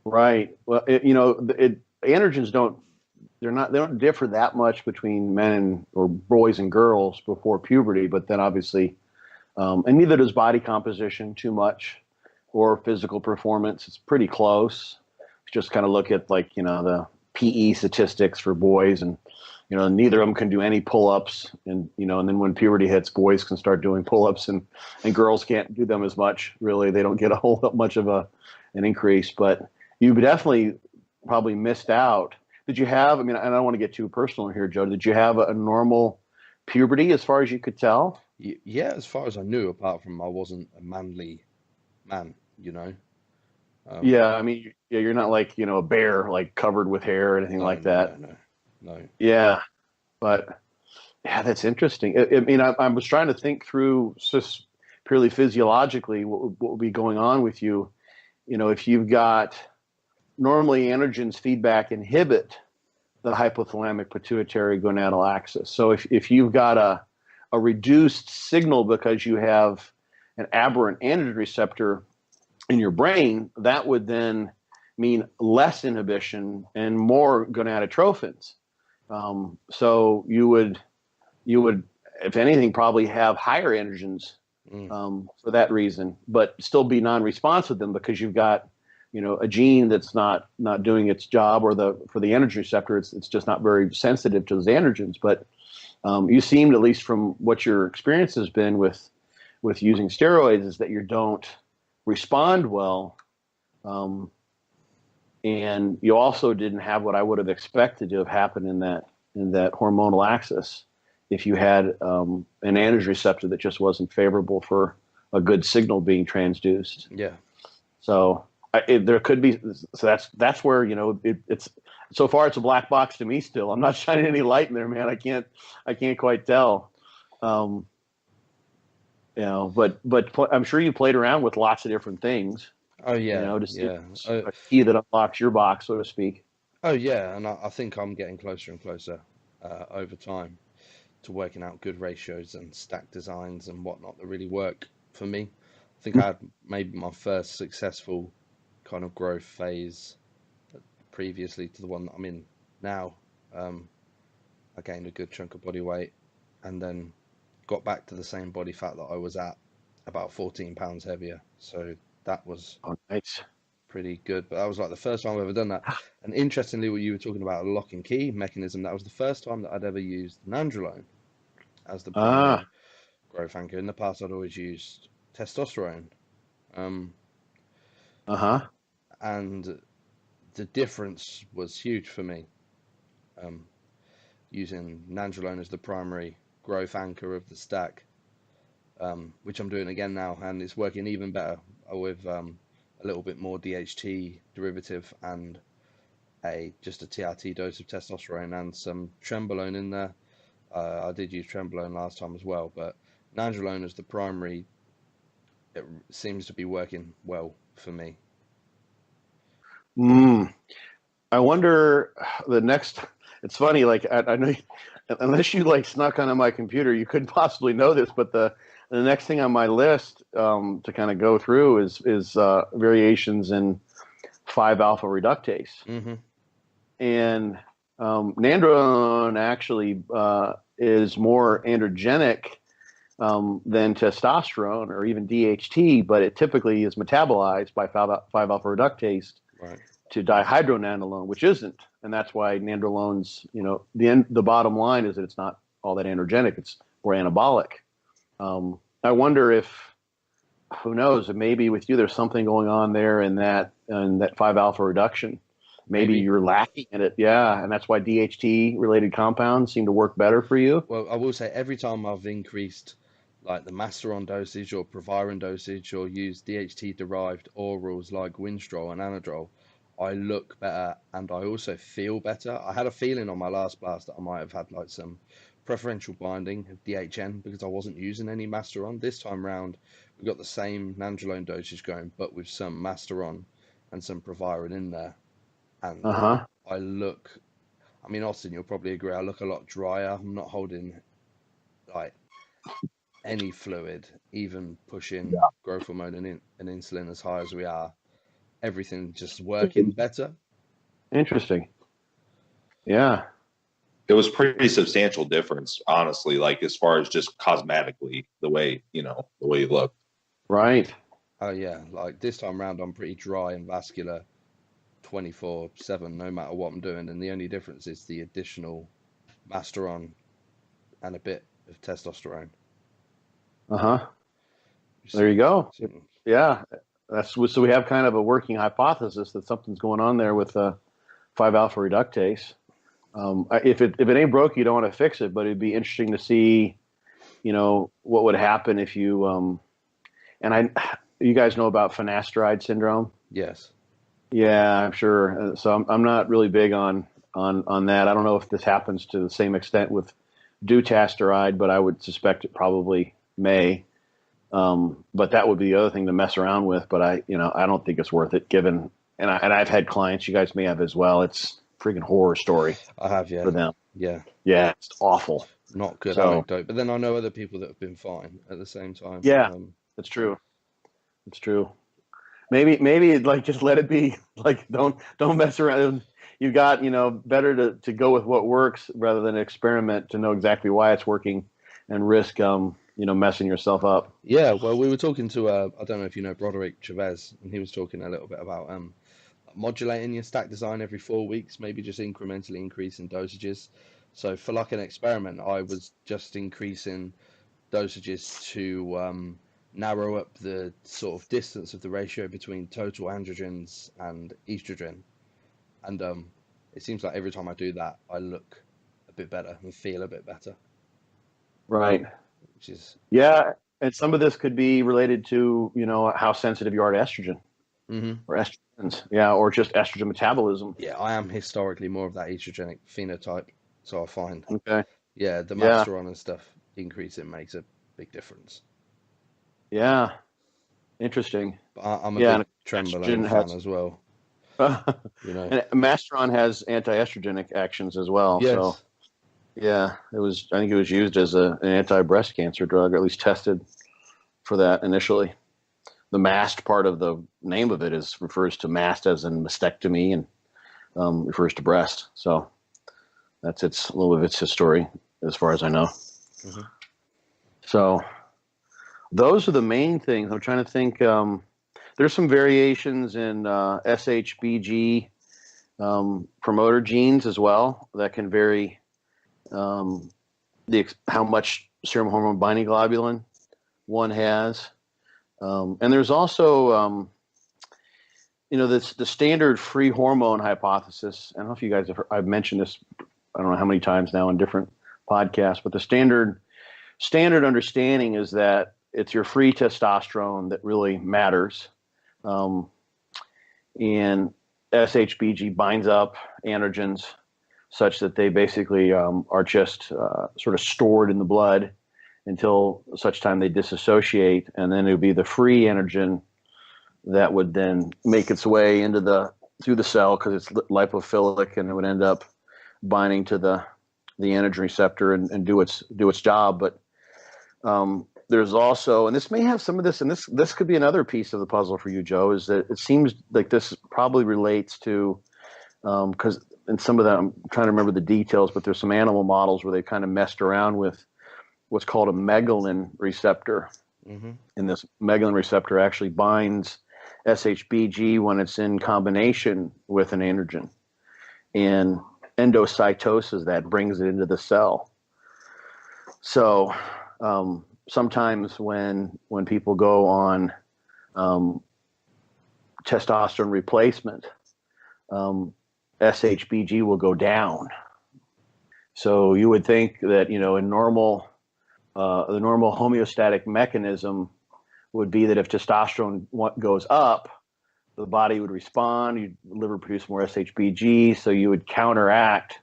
Right. Well, androgens don't differ that much between men or boys and girls before puberty, but then obviously, and neither does body composition too much or physical performance. It's pretty close. Just kind of look at the PE statistics for boys, and neither of them can do any pull-ups, and and then when puberty hits, boys can start doing pull-ups, and girls can't do them as much. Really, they don't get a whole lot much of an increase. But you definitely probably missed out. Did you have? I mean, I don't want to get too personal here, Joe. Did you have a normal puberty as far as you could tell? Yeah, as far as I knew, apart from I wasn't a manly man, Yeah, I mean, you're not like a bear, like covered with hair or anything like that. No. Yeah, but yeah, that's interesting. I mean, I was trying to think through just purely physiologically what would be going on with you. If you've got normally androgens feedback inhibit the hypothalamic pituitary gonadal axis. So if you've got a reduced signal because you have an aberrant androgen receptor in your brain, that would then mean less inhibition and more gonadotrophins. So you would, if anything, probably have higher androgens for that reason, but still be non-responsive to them because you've got, a gene that's not doing its job, or for the androgen receptor, it's just not very sensitive to those androgens. But you seemed, at least from what your experience has been with using steroids, is that you don't respond well, and you also didn't have what I would have expected to have happened in that hormonal axis if you had an androgen receptor that just wasn't favorable for a good signal being transduced. Yeah. So there could be. So that's where it's so far it's a black box to me still. I'm not shining any light in there, man. I can't quite tell. But I'm sure you played around with lots of different things. Oh yeah, to see a key that unlocks your box, so to speak. Oh yeah, and I think I'm getting closer and closer over time to working out good ratios and stack designs and whatnot that really work for me. I think I had maybe my first successful kind of growth phase previously to the one that I'm in now. I gained a good chunk of body weight and then got back to the same body fat that I was at, about 14 pounds heavier. So that was nice. Pretty good. But that was like the first time I've ever done that. And interestingly, what you were talking about, a lock and key mechanism, that was the first time that I'd ever used nandrolone as the primary growth anchor. In the past, I'd always used testosterone. And the difference was huge for me. Using nandrolone as the primary growth anchor of the stack, which I'm doing again now, and it's working even better with a little bit more DHT derivative and just a TRT dose of testosterone and some trenbolone in there. I did use trenbolone last time as well, but nandrolone as the primary, it seems to be working well for me. I wonder the next. It's funny, like I know, unless you like snuck onto my computer, you couldn't possibly know this. But the next thing on my list to kind of go through is variations in 5-alpha reductase, and nandrolone actually is more androgenic than testosterone or even DHT, but it typically is metabolized by 5-alpha reductase to dihydronandrolone, which isn't. And that's why nandrolone's, the bottom line is that it's not all that androgenic. It's more anabolic. I wonder if, who knows, maybe with you there's something going on there in that 5-alpha reduction. Maybe you're lacking in it. Yeah, and that's why DHT related compounds seem to work better for you. Well, I will say every time I've increased like the Masteron dosage or Proviron dosage or used DHT derived orals like Winstrol and Anadrol, I look better and I also feel better. I had a feeling on my last blast that I might have had like some preferential binding of DHN because I wasn't using any Masteron. This time round, we got the same Nandrolone dosage going, but with some Masteron and some Proviron in there. And I look, I mean, Austin, you'll probably agree, I look a lot drier. I'm not holding like any fluid, even pushing growth hormone and insulin as high as we are. Everything just working better. Interesting. Yeah. It was pretty substantial difference, honestly, like as far as just cosmetically, the way you look. Right. Oh yeah, like this time round, I'm pretty dry and vascular 24/7, no matter what I'm doing. And the only difference is the additional Masteron and a bit of testosterone. There you go. Yeah. So we have kind of a working hypothesis that something's going on there with 5-alpha reductase. If it ain't broke, you don't want to fix it, but it'd be interesting to see, what would happen if you, you guys know about finasteride syndrome? Yes. Yeah, I'm sure. So I'm not really big on that. I don't know if this happens to the same extent with dutasteride, but I would suspect it probably may. But that would be the other thing to mess around with. But I don't think it's worth it given, and I've had clients, you guys may have as well. It's a freaking horror story. I have, yeah. For them. Yeah. Yeah, it's awful. Not good anecdote. But then I know other people that have been fine at the same time. Yeah, that's true. It's true. Maybe like just let it be. Like don't mess around. You got better to go with what works rather than experiment to know exactly why it's working and risk messing yourself up. Yeah, well, we were talking to I don't know if you know Broderick Chavez, and he was talking a little bit about modulating your stack design every 4 weeks, maybe just incrementally increasing dosages. So for like an experiment, I was just increasing dosages to narrow up the sort of distance of the ratio between total androgens and estrogen. And it seems like every time I do that, I look a bit better and feel a bit better. Right. Which is and some of this could be related to how sensitive you are to estrogen or estrogens, or just estrogen metabolism. Yeah, I am historically more of that estrogenic phenotype, so I find the Masteron and stuff increasing makes a big difference. Yeah, interesting. But I'm a big Trenbolone fan as well. And Masteron has anti-estrogenic actions as well. Yes. So I think it was used as an anti-breast cancer drug, or at least tested for that initially. The mast part of the name of it refers to mast as in mastectomy and refers to breast. So that's a little of its history as far as I know. Mm-hmm. So those are the main things. I'm trying to think. There's some variations in SHBG promoter genes as well that can vary how much serum hormone binding globulin one has. And there's also, the standard free hormone hypothesis. I don't know if you guys I've mentioned this, I don't know how many times now in different podcasts, but the standard understanding is that it's your free testosterone that really matters. And SHBG binds up androgens such that they basically are just sort of stored in the blood until such time they dissociate, and then it would be the free androgen that would then make its way through the cell because it's lipophilic, and it would end up binding to the androgen receptor and do its job. But there's also, and this may have some of this, and this could be another piece of the puzzle for you, Joe, is that it seems like this probably relates to because in some of that, I'm trying to remember the details, but there's some animal models where they kind of messed around with what's called a megalin receptor. Mm-hmm. And this megalin receptor actually binds SHBG when it's in combination with an androgen, and endocytosis that brings it into the cell. So sometimes when people go on testosterone replacement, SHBG will go down. So you would think that, in normal, the normal homeostatic mechanism would be that if testosterone goes up, the body would respond, your liver produce more SHBG, so you would counteract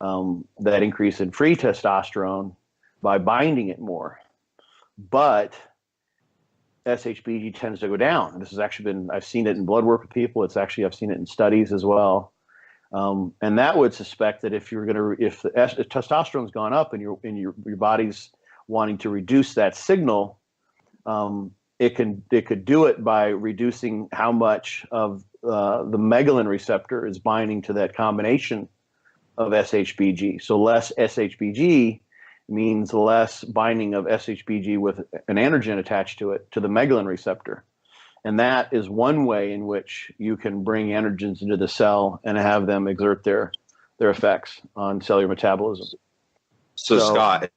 that increase in free testosterone by binding it more. But SHBG tends to go down. This has actually I've seen it in blood work with people. I've seen it in studies as well. And that would suspect that if testosterone's gone up and your body's wanting to reduce that signal, it could do it by reducing how much of the megalin receptor is binding to that combination of SHBG. So less SHBG means less binding of SHBG with an androgen attached to it, to the megalin receptor. And that is one way in which you can bring androgens into the cell and have them exert their effects on cellular metabolism. So Scott,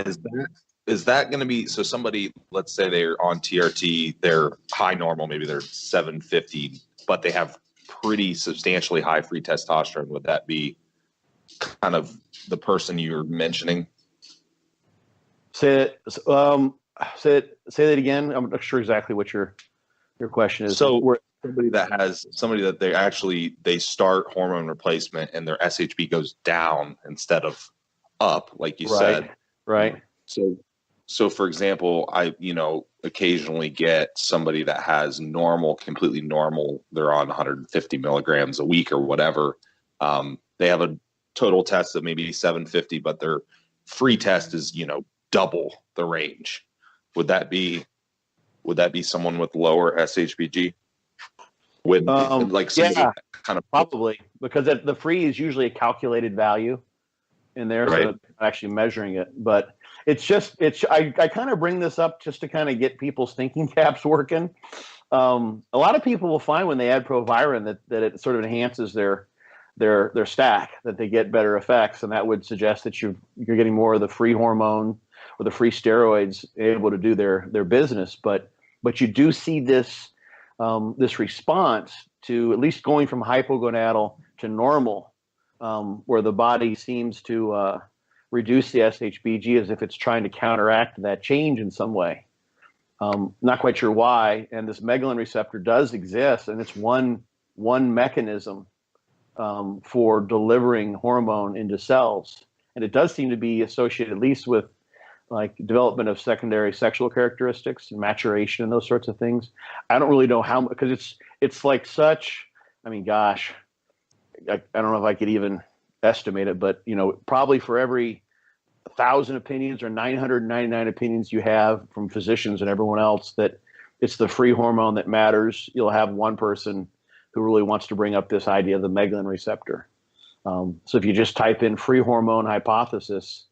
is that going to be, so somebody, let's say they're on TRT, they're high normal, maybe they're 750, but they have pretty substantially high free testosterone. Would that be kind of the person you're mentioning? Say that again. I'm not sure exactly what your question is. So somebody that they start hormone replacement and their SHB goes down instead of up, like you said. Right. So for example, I occasionally get somebody that has completely normal, they're on 150 milligrams a week or whatever. They have a total test of maybe 750, but their free test is, double the range. Would that be someone with lower SHBG? Probably, because the free is usually a calculated value in there, right. So actually measuring it. But I kind of bring this up just to kind of get people's thinking caps working. A lot of people will find when they add Proviron that it sort of enhances their stack, that they get better effects, and that would suggest that you're getting more of the free hormone or the free steroids able to do their business. But you do see this response to at least going from hypogonadal to normal, where the body seems to reduce the SHBG as if it's trying to counteract that change in some way. Not quite sure why. And this megalin receptor does exist, and it's one mechanism for delivering hormone into cells. And it does seem to be associated at least with like development of secondary sexual characteristics and maturation and those sorts of things. I don't really know how, because it's like such, I mean, gosh, I don't know if I could even estimate it, but probably for every 1,000 opinions or 999 opinions you have from physicians and everyone else that it's the free hormone that matters, you'll have one person who really wants to bring up this idea of the megalin receptor. So if you just type in free hormone hypothesis,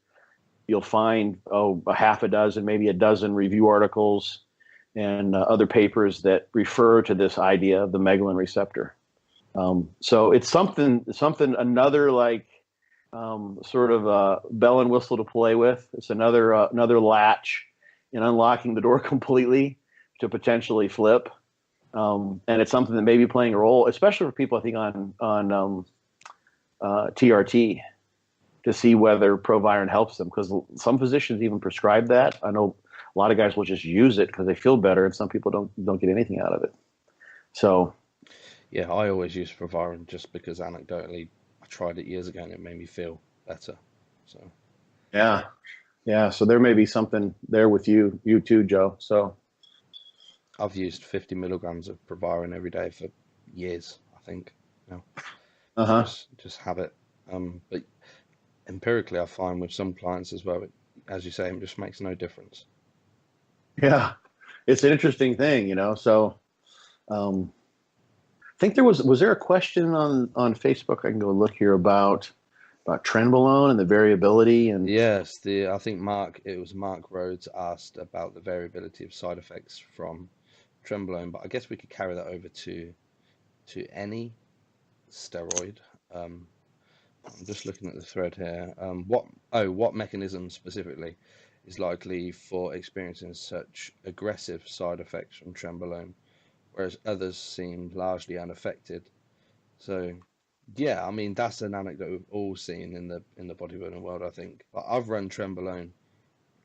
you'll find a half a dozen, maybe a dozen review articles and other papers that refer to this idea of the megalin receptor. So it's something another like sort of a bell and whistle to play with. It's another latch in unlocking the door completely to potentially flip. And it's something that may be playing a role, especially for people I think on TRT, to see whether Proviron helps them, because some physicians even prescribe that. I know a lot of guys will just use it because they feel better, and some people don't get anything out of it. So, yeah, I always use Proviron just because anecdotally I tried it years ago and it made me feel better. So, yeah. So there may be something there with you too, Joe. So, I've used 50 milligrams of Proviron every day for years, I think. Just have it. But empirically, I find with some clients as well, as you say, it just makes no difference. Yeah, it's an interesting thing, So, I think was there a question on Facebook? I can go look here about trenbolone and the variability and. Yes, I think Mark Rhodes asked about the variability of side effects from trenbolone, but I guess we could carry that over to any steroid. I'm just looking at the thread here. What mechanism specifically is likely for experiencing such aggressive side effects from trenbolone, whereas others seem largely unaffected. So, yeah, I mean that's an anecdote we've all seen in the bodybuilding world. I think I've run trenbolone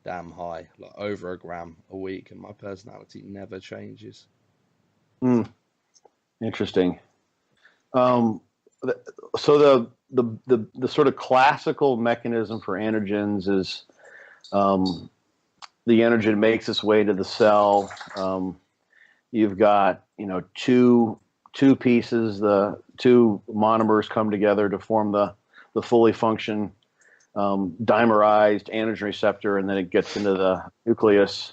damn high, like over a gram a week, and my personality never changes. Interesting. So the sort of classical mechanism for androgens is the androgen makes its way to the cell. You've got two pieces, the two monomers come together to form the fully function dimerized androgen receptor, and then it gets into the nucleus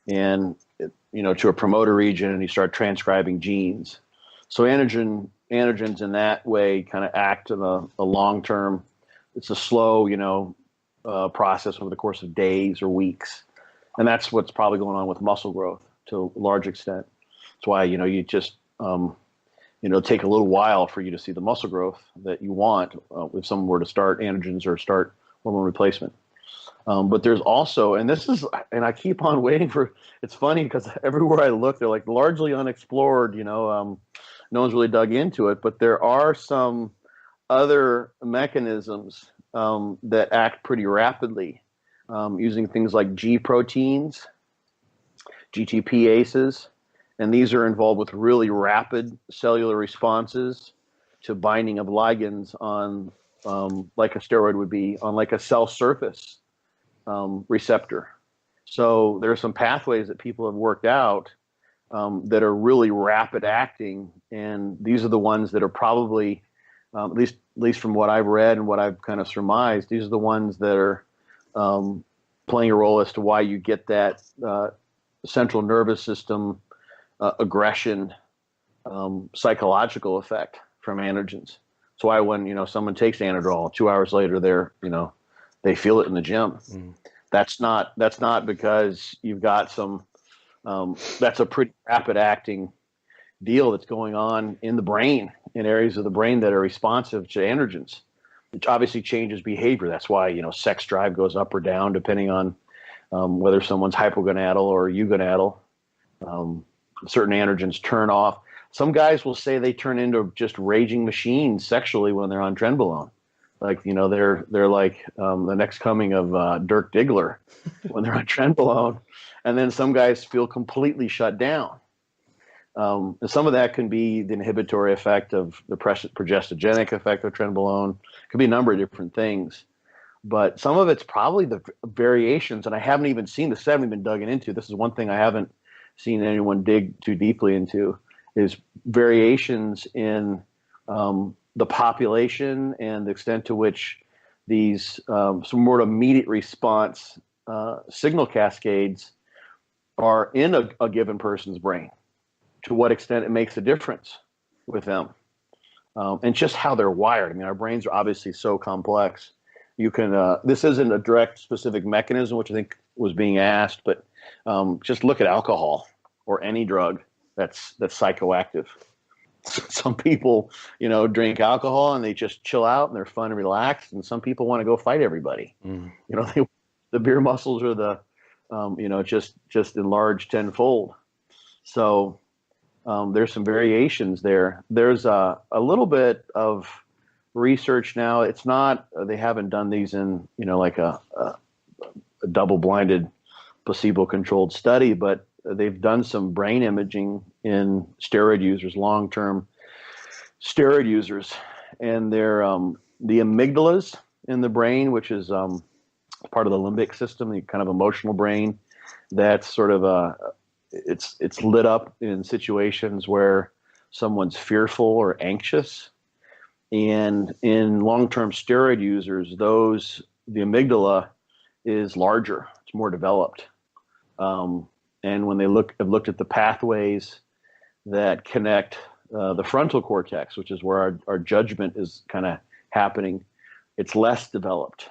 and to a promoter region, and you start transcribing genes. So androgens in that way kind of act in a long term. It's a slow process over the course of days or weeks, and that's what's probably going on with muscle growth to a large extent. That's why you just take a little while for you to see the muscle growth that you want if someone were to start androgens or start hormone replacement. But there's also, and I keep on waiting for. It's funny because everywhere I look, they're like largely unexplored. No one's really dug into it, but there are some other mechanisms that act pretty rapidly using things like G proteins, GTPases, and these are involved with really rapid cellular responses to binding of ligands on, like a steroid would be, on like a cell surface receptor. So there are some pathways that people have worked out that are really rapid acting, and these are the ones that are probably, at least from what I've read and what I've kind of surmised, these are the ones that are playing a role as to why you get that central nervous system aggression psychological effect from androgens. That's why when someone takes Anadrol, 2 hours later they feel it in the gym. That's not because you've got some. That's a pretty rapid acting deal that's going on in the brain, in areas of the brain that are responsive to androgens, which obviously changes behavior. That's why sex drive goes up or down depending on whether someone's hypogonadal or eugonadal. Certain androgens turn off. Some guys will say they turn into just raging machines sexually when they're on trenbolone. Like they're like the next coming of Dirk Diggler when they're on trenbolone. And then some guys feel completely shut down. And some of that can be the inhibitory effect of the progestogenic effect of trenbolone. It could be a number of different things. But some of it's probably the variations, and I haven't even seen this. I haven't been dug into. This is one thing I haven't seen anyone dig too deeply into, is variations in the population and the extent to which these some more immediate response signal cascades are in a given person's brain, to what extent it makes a difference with them, and just how they're wired. I mean, our brains are obviously so complex. You can, this isn't a direct specific mechanism, which I think was being asked, but just look at alcohol or any drug that's psychoactive. Some people, drink alcohol and they just chill out and they're fun and relaxed, and some people want to go fight everybody. The beer muscles are the just enlarged tenfold. So there's some variations there. There's a little bit of research now. It's not, they haven't done these in, like a double-blinded placebo-controlled study, but they've done some brain imaging in steroid users, long-term steroid users, and they're the amygdalas in the brain, which is part of the limbic system, the kind of emotional brain. That's sort of it's lit up in situations where someone's fearful or anxious. And in long-term steroid users, the amygdala is larger, it's more developed. And when they have looked at the pathways that connect the frontal cortex, which is where our judgment is kind of happening, it's less developed.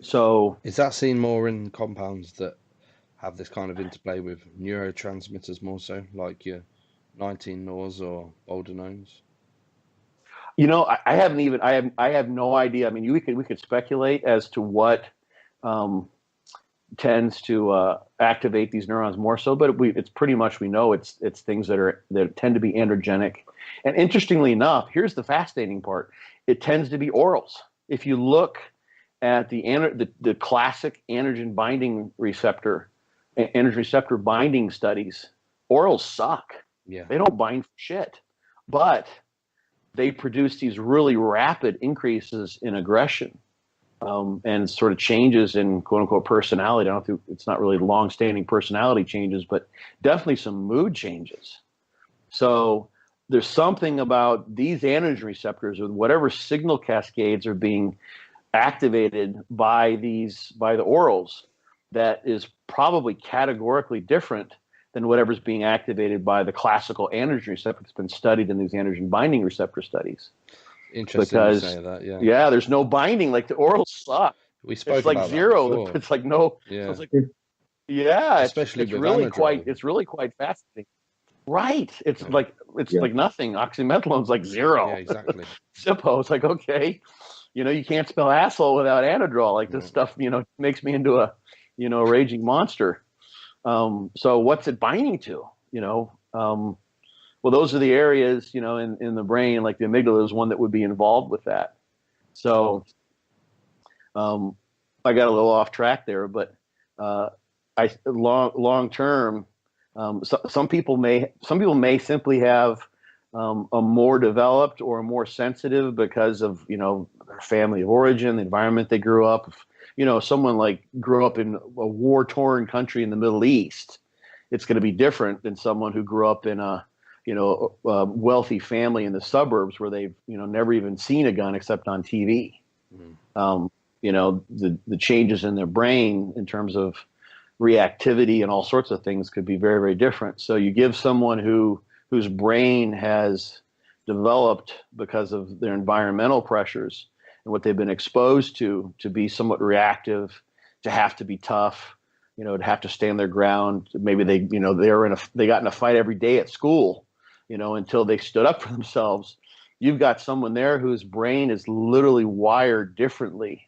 So is that seen more in compounds that have this kind of interplay with neurotransmitters more so, like your 19-nors or bolderones? I haven't even. I have no idea. I mean, we could speculate as to what tends to activate these neurons more so. But it's pretty much, we know it's things that tend to be androgenic. And interestingly enough, here's the fascinating part: it tends to be orals. If you look at the classic androgen receptor binding studies, orals suck. Yeah. They don't bind for shit, but they produce these really rapid increases in aggression, and sort of changes in quote unquote personality. I don't think it's not really long-standing personality changes, but definitely some mood changes. So there's something about these androgen receptors, with whatever signal cascades are being activated by the orals, that is probably categorically different than whatever's being activated by the classical androgen receptor that's been studied in these androgen binding receptor studies. Interesting because, you say that, yeah. Yeah, there's no binding. Like the orals suck. We spoke it's like about zero. It's like no. Yeah. So it's like, yeah, especially it's with really Anadrol. it's really quite fascinating. Right. It's like nothing. Oxymethylone like zero. Yeah, exactly. Zippo. It's like, okay, you can't spell asshole without Anadrol. Like this stuff, makes me into a, raging monster. So what's it binding to? Well, those are the areas, in the brain, like the amygdala is one that would be involved with that. So I got a little off track there, but long term, some people may simply have a more developed or more sensitive because of their family of origin, the environment they grew up. If, someone like grew up in a war-torn country in the Middle East, it's going to be different than someone who grew up in a wealthy family in the suburbs where they've never even seen a gun except on TV. The changes in their brain in terms of reactivity and all sorts of things could be very, very different. So you give someone whose brain has developed because of their environmental pressures and what they've been exposed to be somewhat reactive, to have to be tough, to have to stand their ground. Maybe they got in a fight every day at school, until they stood up for themselves. You've got someone there whose brain is literally wired differently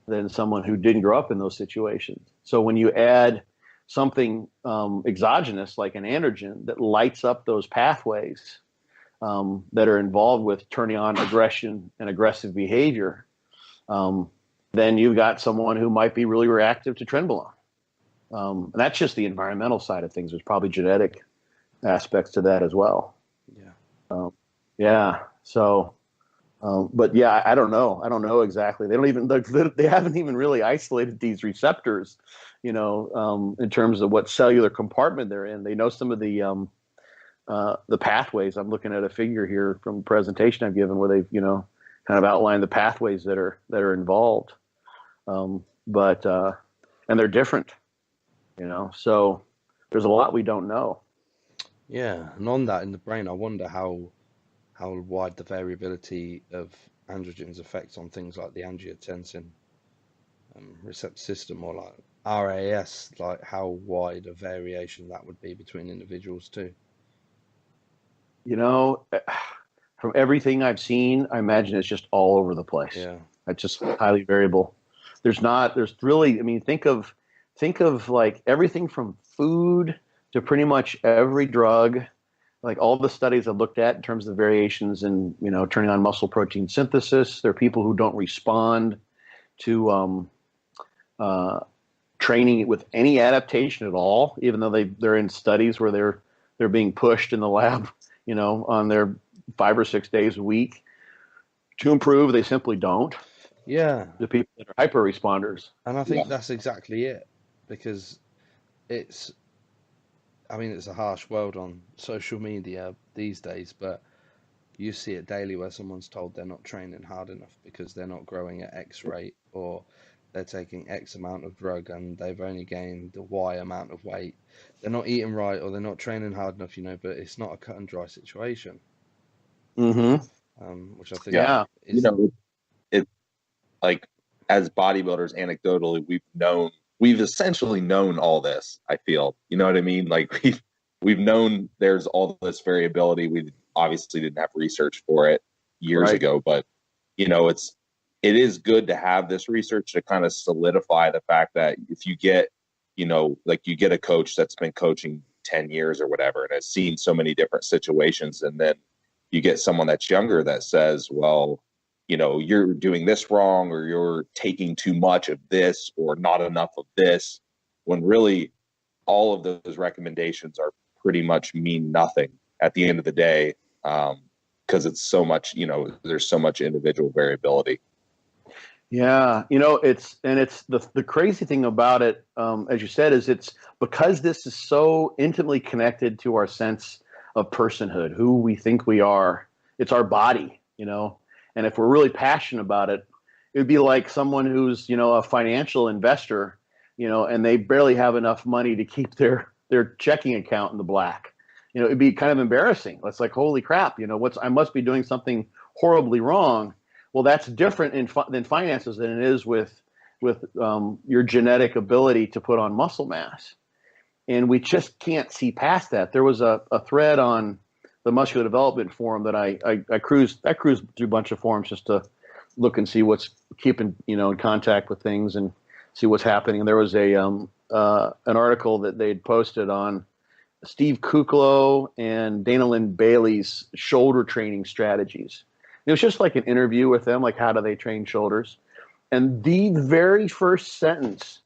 than someone who didn't grow up in those situations. So when you add something exogenous like an androgen that lights up those pathways that are involved with turning on aggression and aggressive behavior, then you've got someone who might be really reactive to trenbolone. And that's just the environmental side of things. There's probably genetic aspects to that as well. Yeah. Yeah. So, but yeah, I don't know. I don't know exactly. They haven't even really isolated these receptors, in terms of what cellular compartment they're in. They know some of the pathways. I'm looking at a figure here from a presentation I've given where they've, kind of outlined the pathways that are involved. But and they're different, so there's a lot we don't know. Yeah. And on that, in the brain, I wonder how wide the variability of androgens affects on things like the angiotensin receptor system, or like RAS, like how wide a variation that would be between individuals too. From everything I've seen, I imagine it's just all over the place. Yeah. It's just highly variable. There's really, think of like everything from food to pretty much every drug. Like all the studies I've looked at in terms of variations in, turning on muscle protein synthesis. There are people who don't respond to training with any adaptation at all, even though they're in studies where they're being pushed in the lab, on their 5 or 6 days a week to improve. They simply don't. Yeah. The people that are hyper responders. And I think that's exactly it, because it's a harsh world on social media these days, but you see it daily where someone's told they're not training hard enough because they're not growing at X rate, or they're taking X amount of drug and they've only gained the Y amount of weight. They're not eating right, or they're not training hard enough, but it's not a cut and dry situation. Mm-hmm. Which I think is... it like, as bodybuilders, anecdotally, we've essentially known all this. I feel, you know what I mean? Like we've known there's all this variability. We obviously didn't have research for it years ago, but it is good to have this research to kind of solidify the fact that if you get like you get a coach that's been coaching 10 years or whatever and has seen so many different situations, and then you get someone that's younger that says, well, you're doing this wrong, or you're taking too much of this or not enough of this, when really all of those recommendations are pretty much mean nothing at the end of the day, because it's so much, there's so much individual variability. Yeah, it's the crazy thing about it, as you said, is it's because this is so intimately connected to our sense of personhood, who we think we are. It's our body, and if we're really passionate about it, it would be like someone who's, a financial investor, and they barely have enough money to keep their checking account in the black. It'd be kind of embarrassing. It's like, holy crap, I must be doing something horribly wrong. Well, that's different than finances than it is with your genetic ability to put on muscle mass. And we just can't see past that. There was a thread on the Muscular Development Forum that I cruised through a bunch of forums just to look and see what's keeping, in contact with things and see what's happening. And there was an article that they'd posted on Steve Kuklo and Dana Lynn Bailey's shoulder training strategies. It was just like an interview with them, like how do they train shoulders? And the very first sentence,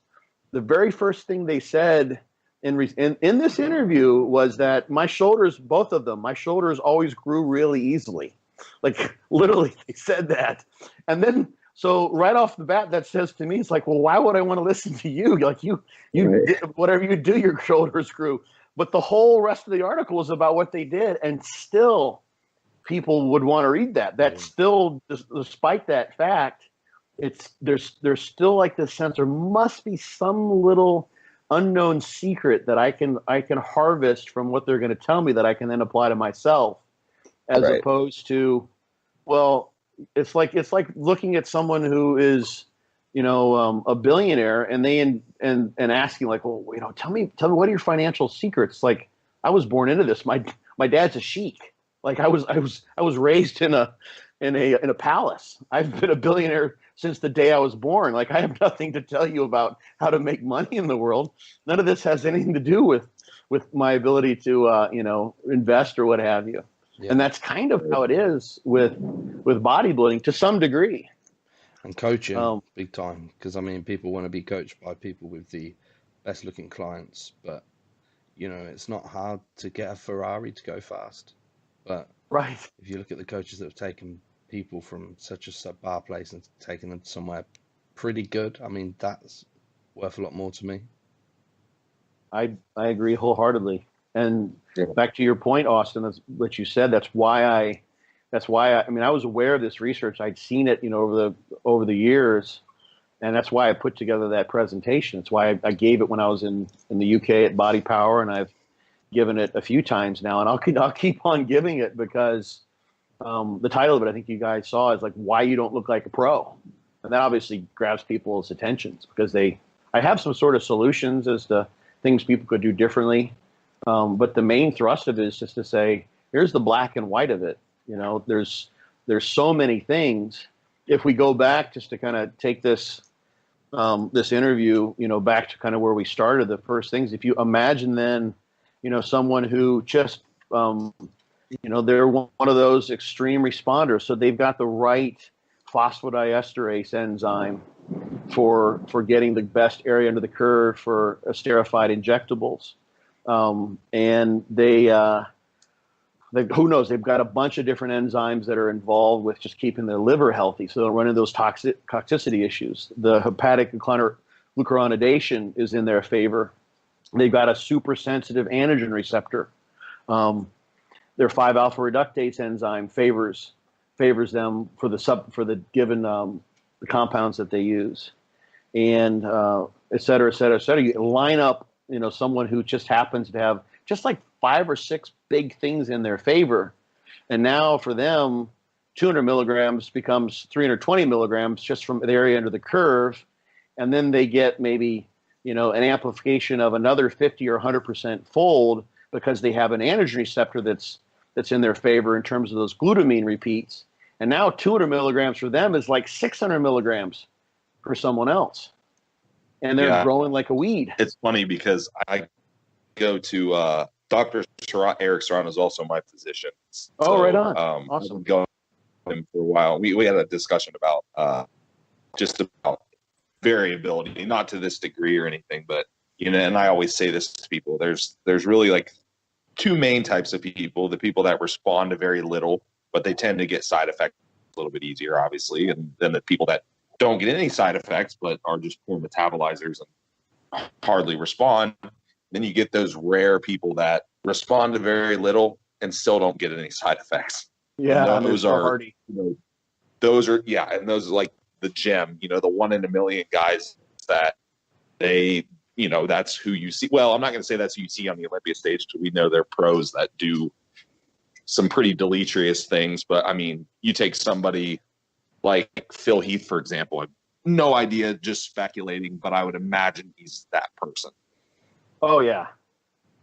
the very first thing they said in this interview was that my shoulders, both of them, my shoulders always grew really easily. Like literally they said that. And then, so right off the bat, that says to me, it's like, well, why would I want to listen to you? Like you did, whatever you do, your shoulders grew. But the whole rest of the article was about what they did, and still people would want to read that. That's still, despite that fact, there's still like this sense there must be some little unknown secret that I can harvest from what they're going to tell me that I can then apply to myself, as opposed to, well, it's like looking at someone who is, a billionaire and and asking like, well, tell me what are your financial secrets? Like, I was born into this. My dad's a sheik. Like I was raised in a palace. I've been a billionaire since the day I was born. Like I have nothing to tell you about how to make money in the world. None of this has anything to do with my ability to invest or what have you. Yeah. And that's kind of how it is with bodybuilding to some degree. And coaching, big time, because people want to be coached by people with the best looking clients, but it's not hard to get a Ferrari to go fast. But if you look at the coaches that have taken people from such a subpar place and taken them somewhere pretty good, that's worth a lot more to me. I agree wholeheartedly. And back to your point, Austin, that's what you said. That's why I was aware of this research. I'd seen it, over the years, and that's why I put together that presentation. It's why I gave it when I was in the UK at Body Power, and I've given it a few times now, and I'll keep on giving it because the title of it, I think you guys saw, is like why you don't look like a pro, and that obviously grabs people's attentions because I have some sort of solutions as to things people could do differently, but the main thrust of it is just to say here's the black and white of it. There's so many things. If we go back just to kind of take this interview, back to kind of where we started, the first things, if you imagine then, someone who just, they're one of those extreme responders. So they've got the right phosphodiesterase enzyme for getting the best area under the curve for esterified injectables. And who knows, they've got a bunch of different enzymes that are involved with just keeping their liver healthy so they don't run into those toxicity issues. The hepatic glucuronidation is in their favor. They've got a super sensitive androgen receptor. Their 5-alpha reductase enzyme favors them for the given the compounds that they use, and et cetera, et cetera, et cetera. You line up, someone who just happens to have just like 5 or 6 big things in their favor, and now for them, 200 milligrams becomes 320 milligrams just from the area under the curve, and then they get maybe an amplification of another 50 or 100% fold because they have an androgen receptor that's in their favor in terms of those glutamine repeats. And now 200 milligrams for them is like 600 milligrams for someone else. and they're growing like a weed. It's funny because I go to Dr. Eric Serrano is also my physician. So, right on. Awesome. I've been going with him for a while. We had a discussion about just about variability, not to this degree or anything, but and I always say this to people. There's really like two main types of people: the people that respond to very little, but they tend to get side effects a little bit easier, obviously, and then the people that don't get any side effects but are just poor metabolizers and hardly respond. Then you get those rare people that respond to very little and still don't get any side effects. Yeah, and those are hardy. And those are like the gem, the 1 in a million guys that they, that's who you see. Well, I'm not going to say that's who you see on the Olympia stage, because we know they're pros that do some pretty deleterious things. But I mean, you take somebody like Phil Heath, for example. I have no idea, just speculating, but I would imagine he's that person. Oh yeah,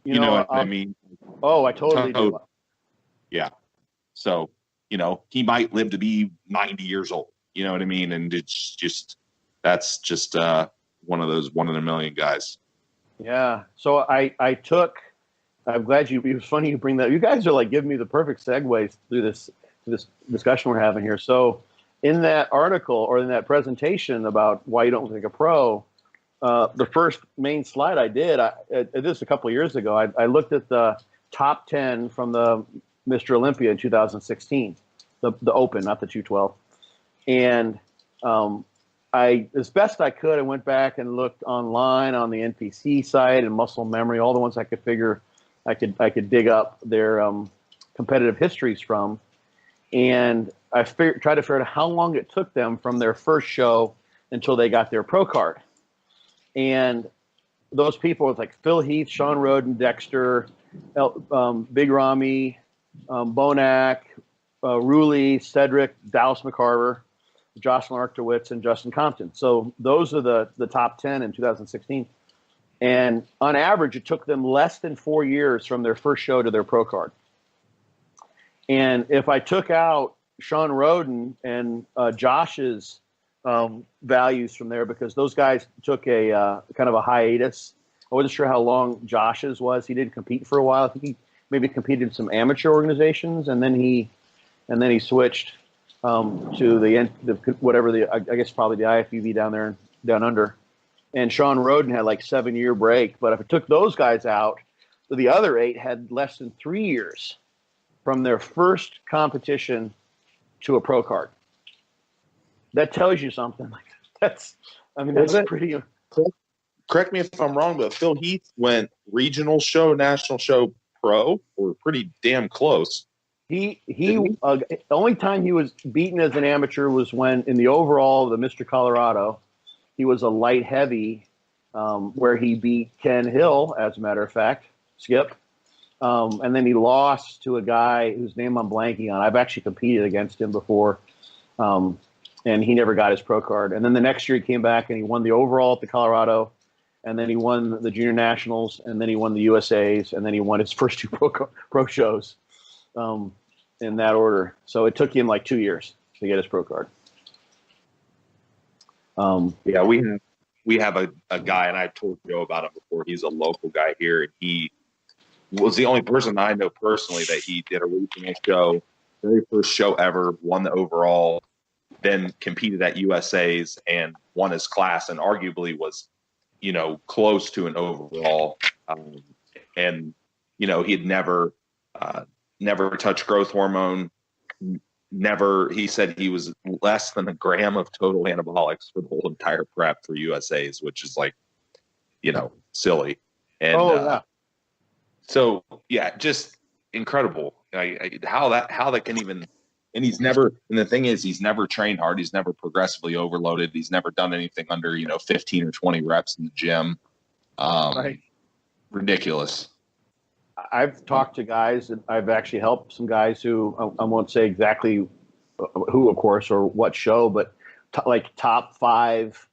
you know what I mean? Oh, I totally do. Yeah. So he might live to be 90 years old. You know what I mean? And it's just that's just one of those 1 in a million guys. Yeah. So I'm glad it was funny you bring that. You guys are like giving me the perfect segues through this discussion we're having here. So in that article or in that presentation about why you don't look like a pro, the first main slide I did, this a couple of years ago, I looked at the top 10 from the Mr. Olympia in 2016, the Open, not the 212. And as best I could, I went back and looked online on the NPC site and Muscle Memory, all the ones I could figure I could dig up their competitive histories from. And I tried to figure out how long it took them from their first show until they got their pro card. And those people was like Phil Heath, Sean Roden, Dexter, Big Ramy, Bonac, Rulli, Cedric, Dallas McCarver, Jocelyn Arktowitz, and Justin Compton. So those are the top 10 in 2016. And on average, it took them less than 4 years from their first show to their pro card. And if I took out Sean Roden and Josh's values from there, because those guys took a kind of a hiatus. I wasn't sure how long Josh's was. He didn't compete for a while. I think he maybe competed in some amateur organizations, and then he switched to I guess probably the IFBB down under. And Sean Roden had like 7-year break. But if I took those guys out, the other 8 had less than 3 years from their first competition to a pro card. That tells you something. That's pretty. Correct me if I'm wrong, but Phil Heath went regional show, national show, pro, or pretty damn close. The only time he was beaten as an amateur was when in the overall, the Mr. Colorado, he was a light heavy, where he beat Ken Hill, as a matter of fact, Skip. And then he lost to a guy whose name I'm blanking on. I've actually competed against him before, and he never got his pro card. And then the next year he came back and he won the overall at the Colorado, and then he won the junior nationals, and then he won the USAs, and then he won his first 2 pro shows, in that order. So it took him like 2 years to get his pro card. Yeah, we have a guy, and I've told Joe about him before. He's a local guy here, and he was the only person I know personally that he did a regional show, very first show ever, won the overall, then competed at USA's and won his class, and arguably was, close to an overall. And he'd never touched growth hormone. He said he was less than a gram of total anabolics for the whole entire prep for USA's, which is like, silly. And so yeah, just incredible. How that can even. And the thing is, he's never trained hard. He's never progressively overloaded. He's never done anything under 15 or 20 reps in the gym. Right. Ridiculous. I've talked to guys, and I've actually helped some guys who I won't say exactly who, of course, or what show, but like top 5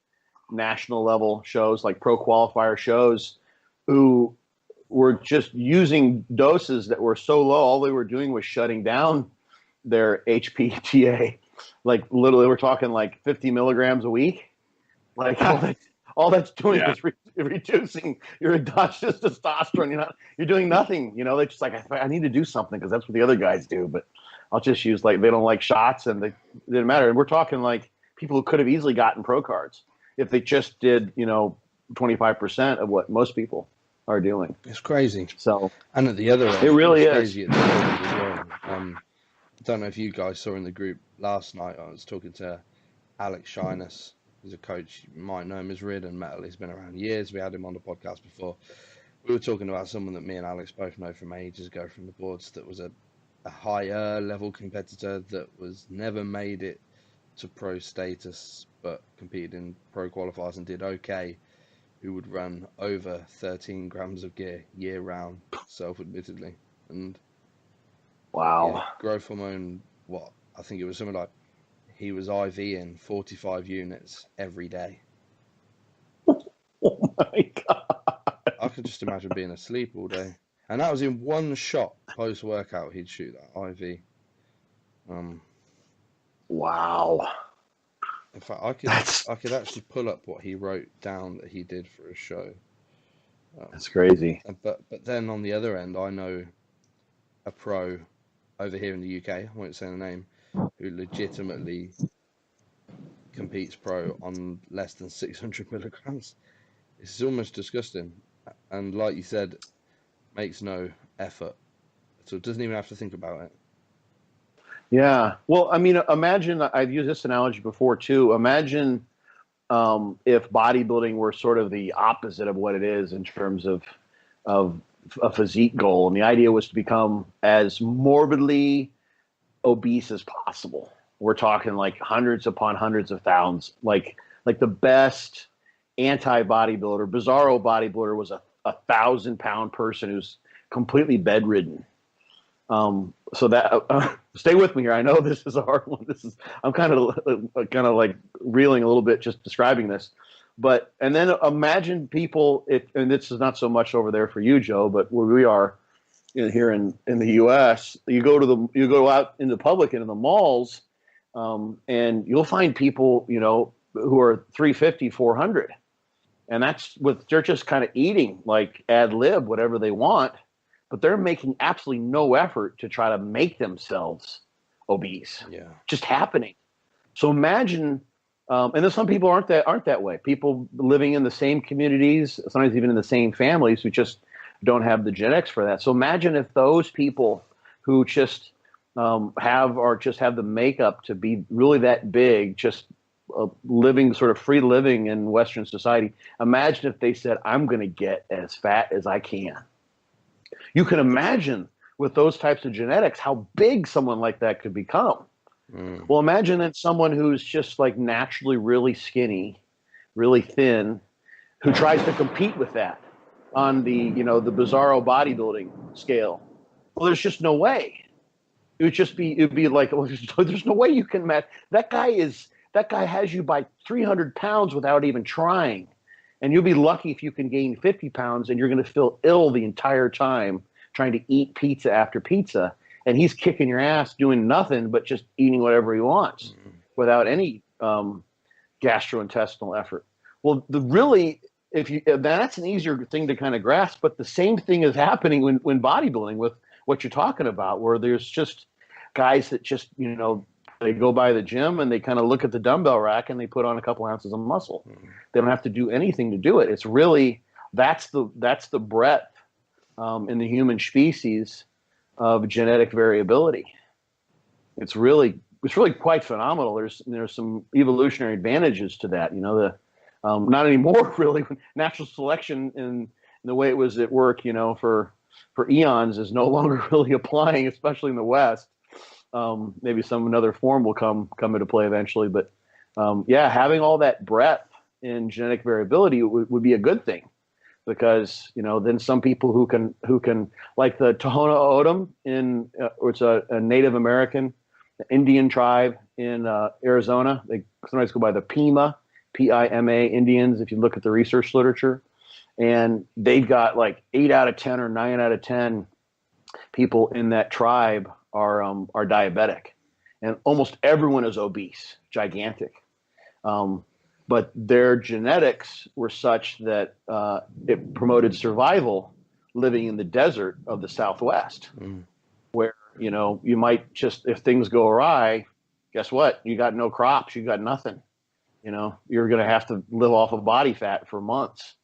national level shows, like pro qualifier shows, who were just using doses that were so low. All they were doing was shutting down their HPTA. Like literally, we're talking like 50 milligrams a week. Like all that's doing is reducing your endogenous testosterone. You're doing nothing. They're just like, I need to do something because that's what the other guys do. But I'll just use, like, they don't like shots, and they didn't matter. And we're talking like people who could have easily gotten pro cards if they just did 25% of what most people are doing. It's crazy. So, and at the other end, it really is crazy at the other end as well. I don't know if you guys saw in the group last night. I was talking to Alex Shyness. He's a coach. You might know him as Ridden Metal. He's been around years. We had him on the podcast before. We were talking about someone that me and Alex both know from ages ago from the boards, that was a higher level competitor that was never made it to pro status, but competed in pro qualifiers and did okay, who would run over 13 grams of gear year round, self-admittedly. And wow, growth hormone, I think it was something like, he was IV in 45 units every day. Oh my God. I could just imagine being asleep all day. And that was in one shot post-workout, he'd shoot that IV. Wow. In fact, I could actually pull up what he wrote down that he did for a show. That's crazy. But then on the other end, I know a pro over here in the UK, I won't say the name, who legitimately competes pro on less than 600 milligrams. It's almost disgusting. And like you said, makes no effort. So it doesn't even have to think about it. Yeah. Well, I mean, imagine, I've used this analogy before too. Imagine if bodybuilding were sort of the opposite of what it is in terms of a physique goal. And the idea was to become as morbidly obese as possible. We're talking like hundreds upon hundreds of thousands. Like the best anti-bodybuilder, bizarro bodybuilder was a 1,000-pound person who's completely bedridden. So that stay with me here. I know this is a hard one. I'm kind of like reeling a little bit just describing this. But and then imagine people, and this is not so much over there for you, Joe, but where we are here in the U.S., you go out in the public and in the malls, and you'll find people who are 350, 400, and they're just kind of eating like ad lib whatever they want, but they're making absolutely no effort to try to make themselves obese. Yeah, just happening. So imagine. And then some people aren't that way. People living in the same communities, sometimes even in the same families, who just don't have the genetics for that. So imagine if those people who just have the makeup to be really that big, just living sort of free living in Western society. Imagine if they said, "I'm going to get as fat as I can." You can imagine with those types of genetics how big someone like that could become. Well, imagine that someone who's just like naturally really skinny, really thin, who tries to compete with that on the the bizarro bodybuilding scale. Well, there's just no way. It'd be like, well, there's no way you can match. That guy has you by 300 pounds without even trying, and you'll be lucky if you can gain 50 pounds, and you're going to feel ill the entire time trying to eat pizza after pizza. And he's kicking your ass doing nothing but just eating whatever he wants without any gastrointestinal effort. Well, that's an easier thing to kind of grasp, but the same thing is happening when bodybuilding with what you're talking about, where there's just guys that just, they go by the gym and they kind of look at the dumbbell rack and they put on a couple ounces of muscle. They don't have to do anything to do it. It's really, that's the breadth in the human species of genetic variability. It's really quite phenomenal. There's some evolutionary advantages to that. Not anymore really. Natural selection in the way it was at work, for eons is no longer really applying, especially in the West. Maybe another form will come into play eventually. But having all that breadth in genetic variability would be a good thing. Because then some people who can like the Tohono O'odham it's a Native American Indian tribe in Arizona. They sometimes go by the Pima, P-I-M-A Indians. If you look at the research literature, and they've got like 8 out of 10 or 9 out of 10 people in that tribe are diabetic, and almost everyone is obese, gigantic. but their genetics were such that it promoted survival living in the desert of the Southwest, where, you know, you might just, if things go awry, guess what? You got no crops, you got nothing. You know, you're going to have to live off of body fat for months.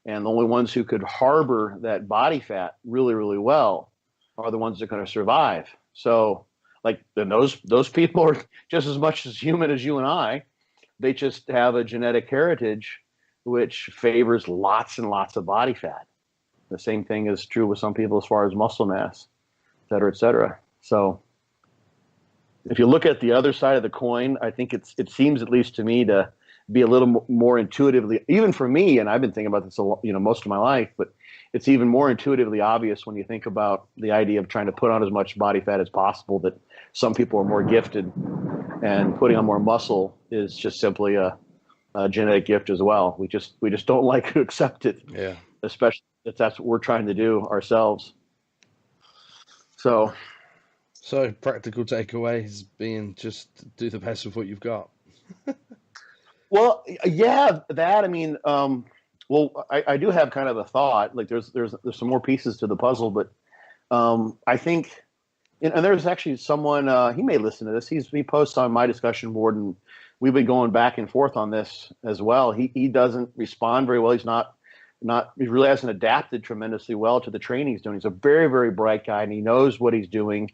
And the only ones who could harbor that body fat really, really well are the ones that are going to survive. So, like, then those people are just as much as human as you and I. They just have a genetic heritage which favors lots and lots of body fat. The same thing is true with some people as far as muscle mass, et cetera, et cetera. So if you look at the other side of the coin, I think it seems, at least to me, to be a little more intuitively, even for me, and I've been thinking about this most of my life, but it's even more intuitively obvious when you think about the idea of trying to put on as much body fat as possible, that some people are more gifted, and putting on more muscle is just simply a genetic gift as well. We just don't like to accept it. Yeah. Especially if that's what we're trying to do ourselves. So practical takeaways being just do the best with what you've got. Well, yeah, that, I mean, well, I do have kind of a thought, like there's some more pieces to the puzzle, but I think, and there's actually someone, he may listen to this. He posts on my discussion board, and we've been going back and forth on this as well. He doesn't respond very well. He really hasn't adapted tremendously well to the training he's doing. He's a very, very bright guy, and he knows what he's doing.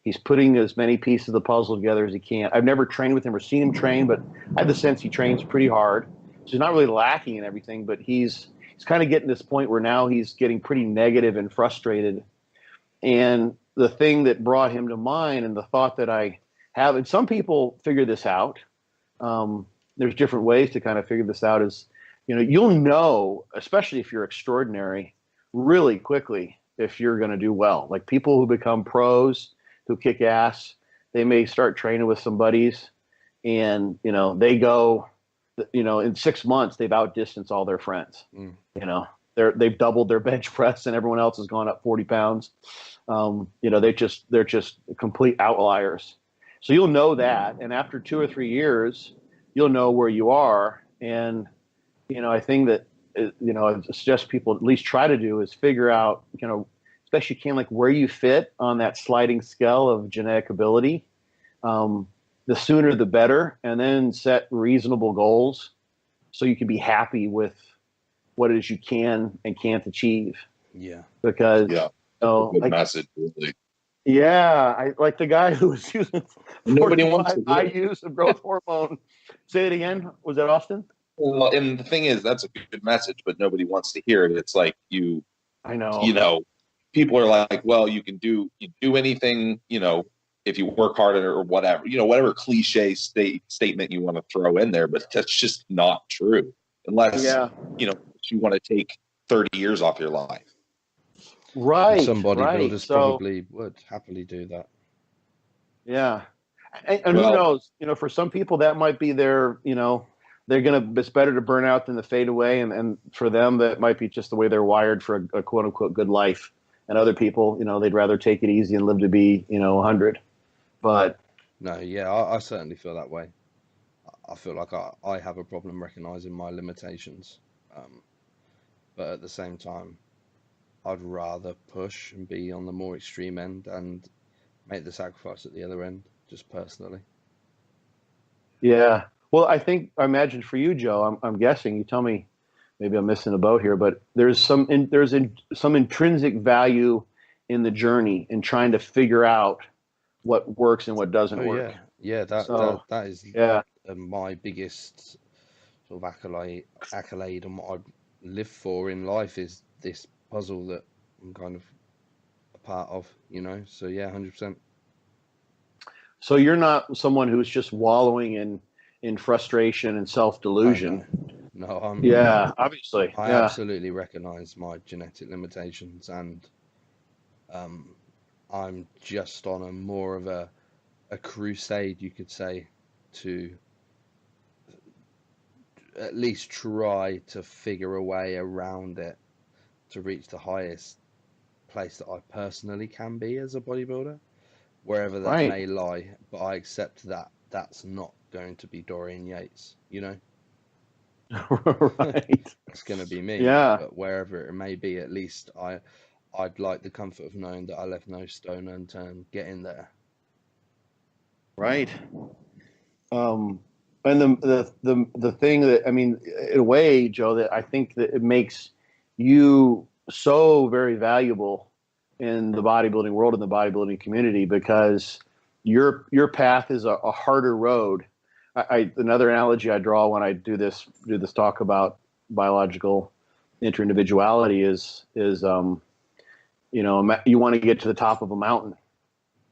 He's putting as many pieces of the puzzle together as he can. I've never trained with him or seen him train, but I have the sense he trains pretty hard. So he's not really lacking in everything, but he's kind of getting to this point where now he's getting pretty negative and frustrated. And the thing that brought him to mind, and the thought that I have, and some people figure this out, there's different ways to kind of figure this out, is, you know, you'll know, especially if you're extraordinary, really quickly if you're going to do well. Like people who become pros, who kick ass, they may start training with some buddies, and, you know, they go, you know, in 6 months, they've outdistanced all their friends. You know, they've doubled their bench press and everyone else has gone up 40 pounds. You know, they're just complete outliers. So you'll know that. And after 2 or 3 years, you'll know where you are. And, you know, I think that, you know, I suggest people at least try to do is figure out, you know, best you can, like where you fit on that sliding scale of genetic ability. The sooner the better, and then set reasonable goals so you can be happy with what it is you can and can't achieve. Yeah. Because good message, really. Yeah, I like the guy who was using nobody wants to I use of growth hormone. Say it again. Was that Austin? Well, and the thing is, that's a good message, but nobody wants to hear it. It's like I know. You know, people are like, well, you do anything, you know, if you work harder or whatever, you know, whatever cliche statement you want to throw in there, but that's just not true unless, you know, you want to take 30 years off your life. Right. Some bodybuilders probably would happily do that. Yeah. And who knows, you know, for some people that might be their, you know, it's better to burn out than to fade away. And for them, that might be just the way they're wired for a quote unquote good life. And other people, you know, they'd rather take it easy and live to be, you know, 100. But no, yeah, I certainly feel that way. I feel like I have a problem recognizing my limitations. But at the same time, I'd rather push and be on the more extreme end and make the sacrifice at the other end, just personally. Yeah. Well, I imagine for you, Joe, I'm guessing, you tell me, maybe I'm missing a boat here, but there's some intrinsic value in the journey in trying to figure out what works and what doesn't work. Yeah, that is my biggest sort of accolade and what I live for in life is this puzzle that I'm kind of a part of, you know. So yeah, 100%. So you're not someone who's just wallowing in frustration and self-delusion. No, obviously. I absolutely recognize my genetic limitations, and I'm just on a more of a crusade, you could say, to at least try to figure a way around it to reach the highest place that I personally can be as a bodybuilder, wherever that may lie. But I accept that that's not going to be Dorian Yates, you know? Right. It's going to be me. Yeah. But wherever it may be, at least I'd like the comfort of knowing that I left no stone unturned getting there. Right. And the thing that, I mean, in a way, Joe, that I think that it makes you so very valuable in the bodybuilding world, in the bodybuilding community, because your path is a harder road. Another analogy I draw when I do this talk about biological inter-individuality is you know, you want to get to the top of a mountain.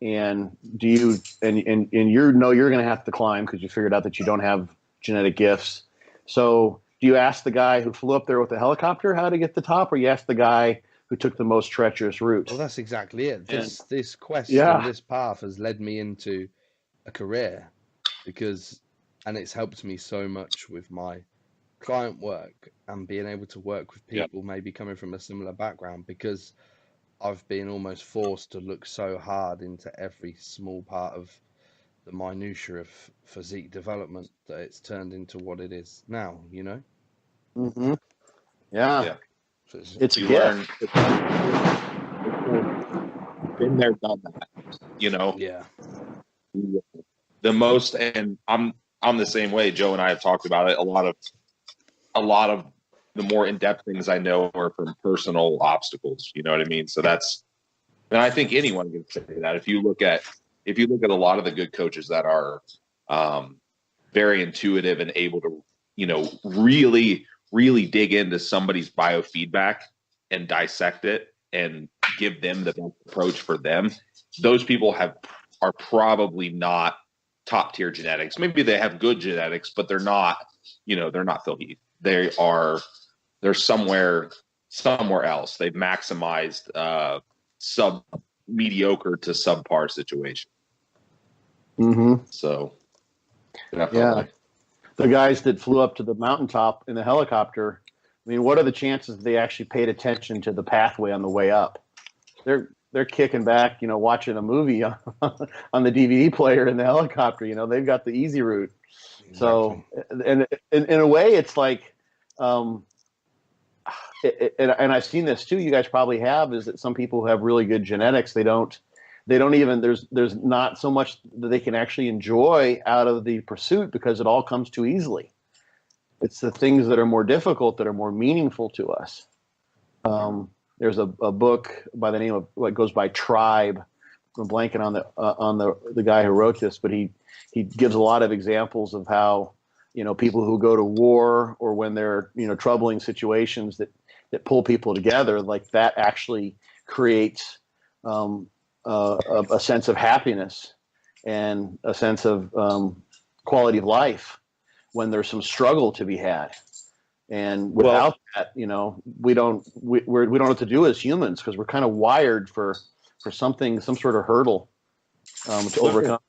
And you know you're going to have to climb because you figured out that you don't have genetic gifts. So do you ask the guy who flew up there with a helicopter how to get to the top, or you ask the guy who took the most treacherous route? Well, that's exactly it. This quest Yeah. and this path has led me into a career and it's helped me so much with my client work and being able to work with people maybe coming from a similar background, because I've been almost forced to look so hard into every small part of the minutiae of physique development that it's turned into what it is now, you know? Mm-hmm. Yeah. So it's you a learn. gift. Been there, done that. You know. Yeah. The most, and I'm the same way. Joe and I have talked about it. A lot of the more in-depth things I know are from personal obstacles. You know what I mean? So and I think anyone can say that. If you look at a lot of the good coaches that are very intuitive and able to, you know, really, really dig into somebody's biofeedback and dissect it and give them the best approach for them, those people are probably not top tier genetics. Maybe they have good genetics, but they're not, you know, they're not Phil Heath. They're somewhere else. They've maximized sub mediocre to subpar situation. Mm-hmm. So definitely. Yeah, the guys that flew up to the mountaintop in the helicopter, I mean, what are the chances they actually paid attention to the pathway on the way up? They're kicking back, you know, watching a movie on the DVD player in the helicopter. You know, they've got the easy route. Exactly. So, and in a way, it's like, and I've seen this too. You guys probably have, is that some people who have really good genetics, they don't even, there's not so much that they can actually enjoy out of the pursuit because it all comes too easily. It's the things that are more difficult that are more meaningful to us. There's a book by the name of what goes by Tribe. I'm blanking on the guy who wrote this, but he gives a lot of examples of how, you know, people who go to war or when they're, you know, troubling situations that pull people together, like that actually creates a sense of happiness and a sense of quality of life when there's some struggle to be had. And without that, you know, we don't know what to do as humans because we're kind of wired for some sort of hurdle to overcome.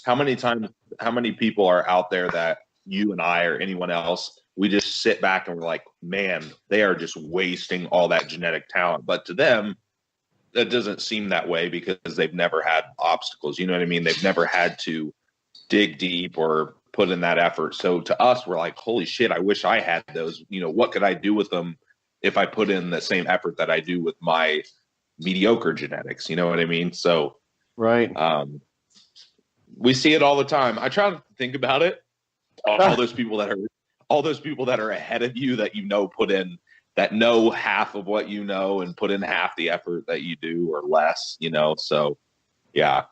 How many people are out there that you and I or anyone else, we just sit back and we're like, man, they are just wasting all that genetic talent. But to them, that doesn't seem that way because they've never had obstacles. You know what I mean? They've never had to dig deep or put in that effort. So to us, we're like, holy shit, I wish I had those. You know, what could I do with them if I put in the same effort that I do with my mediocre genetics? You know what I mean? So right. We see it all the time. I try to think about it. All those people that are ahead of you that, you know, put in, that know half of what you know and put in half the effort that you do or less, you know? So yeah,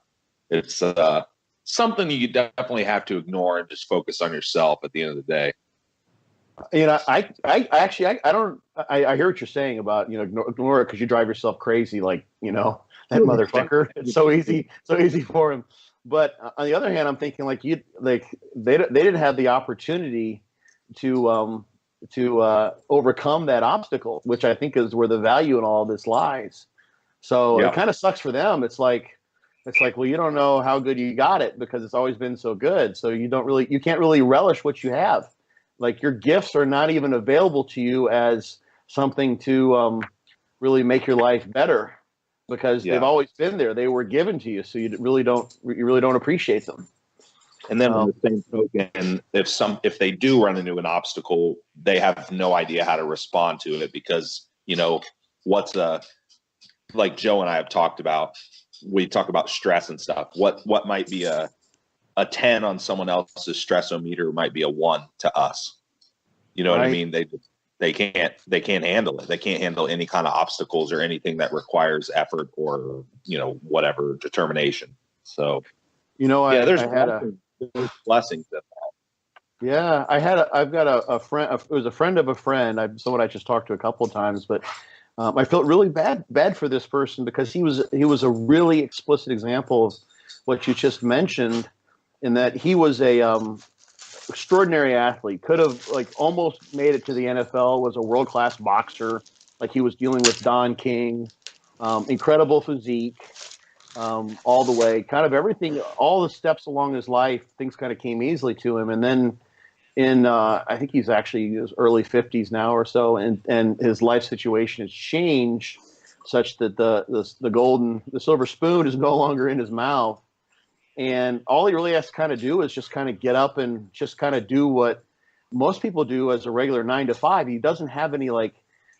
it's something you definitely have to ignore and just focus on yourself at the end of the day. You know, I hear what you're saying about, you know, ignore it because you drive yourself crazy. Like, you know, that motherfucker, it's so easy for him. But on the other hand, I'm thinking like they didn't have the opportunity to overcome that obstacle, which I think is where the value in all this lies. So It kind of sucks for them. It's like, well, you don't know how good you got it because it's always been so good. So you can't really relish what you have. Like your gifts are not even available to you as something to really make your life better because they've always been there. They were given to you. So you really don't appreciate them. And then on the same token, if they do run into an obstacle, they have no idea how to respond to it because, like Joe and I have talked about, we talk about stress and stuff. What might be a 10 on someone else's stressometer might be a 1 to us. You know what I mean? They can't handle it. They can't handle any kind of obstacles or anything that requires effort or, whatever determination. So, there's blessings in that. Yeah, I've got a friend. It was a friend of a friend. Someone I just talked to a couple of times, but I felt really bad for this person because he was a really explicit example of what you just mentioned, in that he was a extraordinary athlete, could have almost made it to the NFL, was a world-class boxer, like he was dealing with Don King, incredible physique, all the way, kind of everything, all the steps along his life, things kind of came easily to him. And then I think he's actually in his early 50s now or so, and his life situation has changed such that the silver spoon is no longer in his mouth. And all he really has to kind of do is just kind of get up and just kind of do what most people do as a regular 9 to 5. He doesn't have any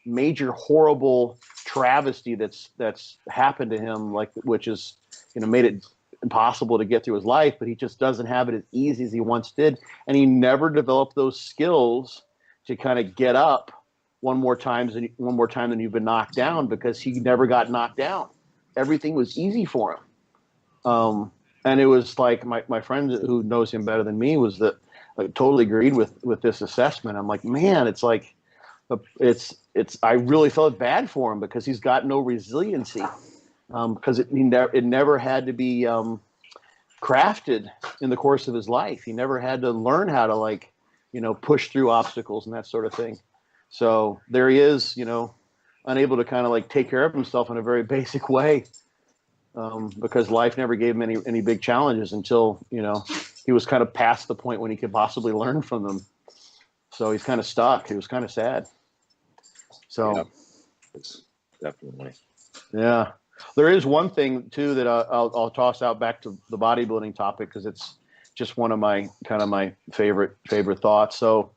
major horrible travesty that's happened to him, which is, made it impossible to get through his life, but he just doesn't have it as easy as he once did. And he never developed those skills to kind of get up one more time than you've been knocked down, because he never got knocked down. Everything was easy for him. And it was like my friend who knows him better than me was totally agreed with this assessment. I'm like, man, I really felt bad for him because he's got no resiliency, because it never had to be crafted in the course of his life. He never had to learn how to push through obstacles and that sort of thing. So there he is, unable to kind of take care of himself in a very basic way. Because life never gave him any big challenges until, he was kind of past the point when he could possibly learn from them. So he's kind of stuck. He was kind of sad. So, yeah, it's definitely. Yeah. There is one thing, too, that I'll toss out back to the bodybuilding topic, because it's just one of my favorite thoughts. So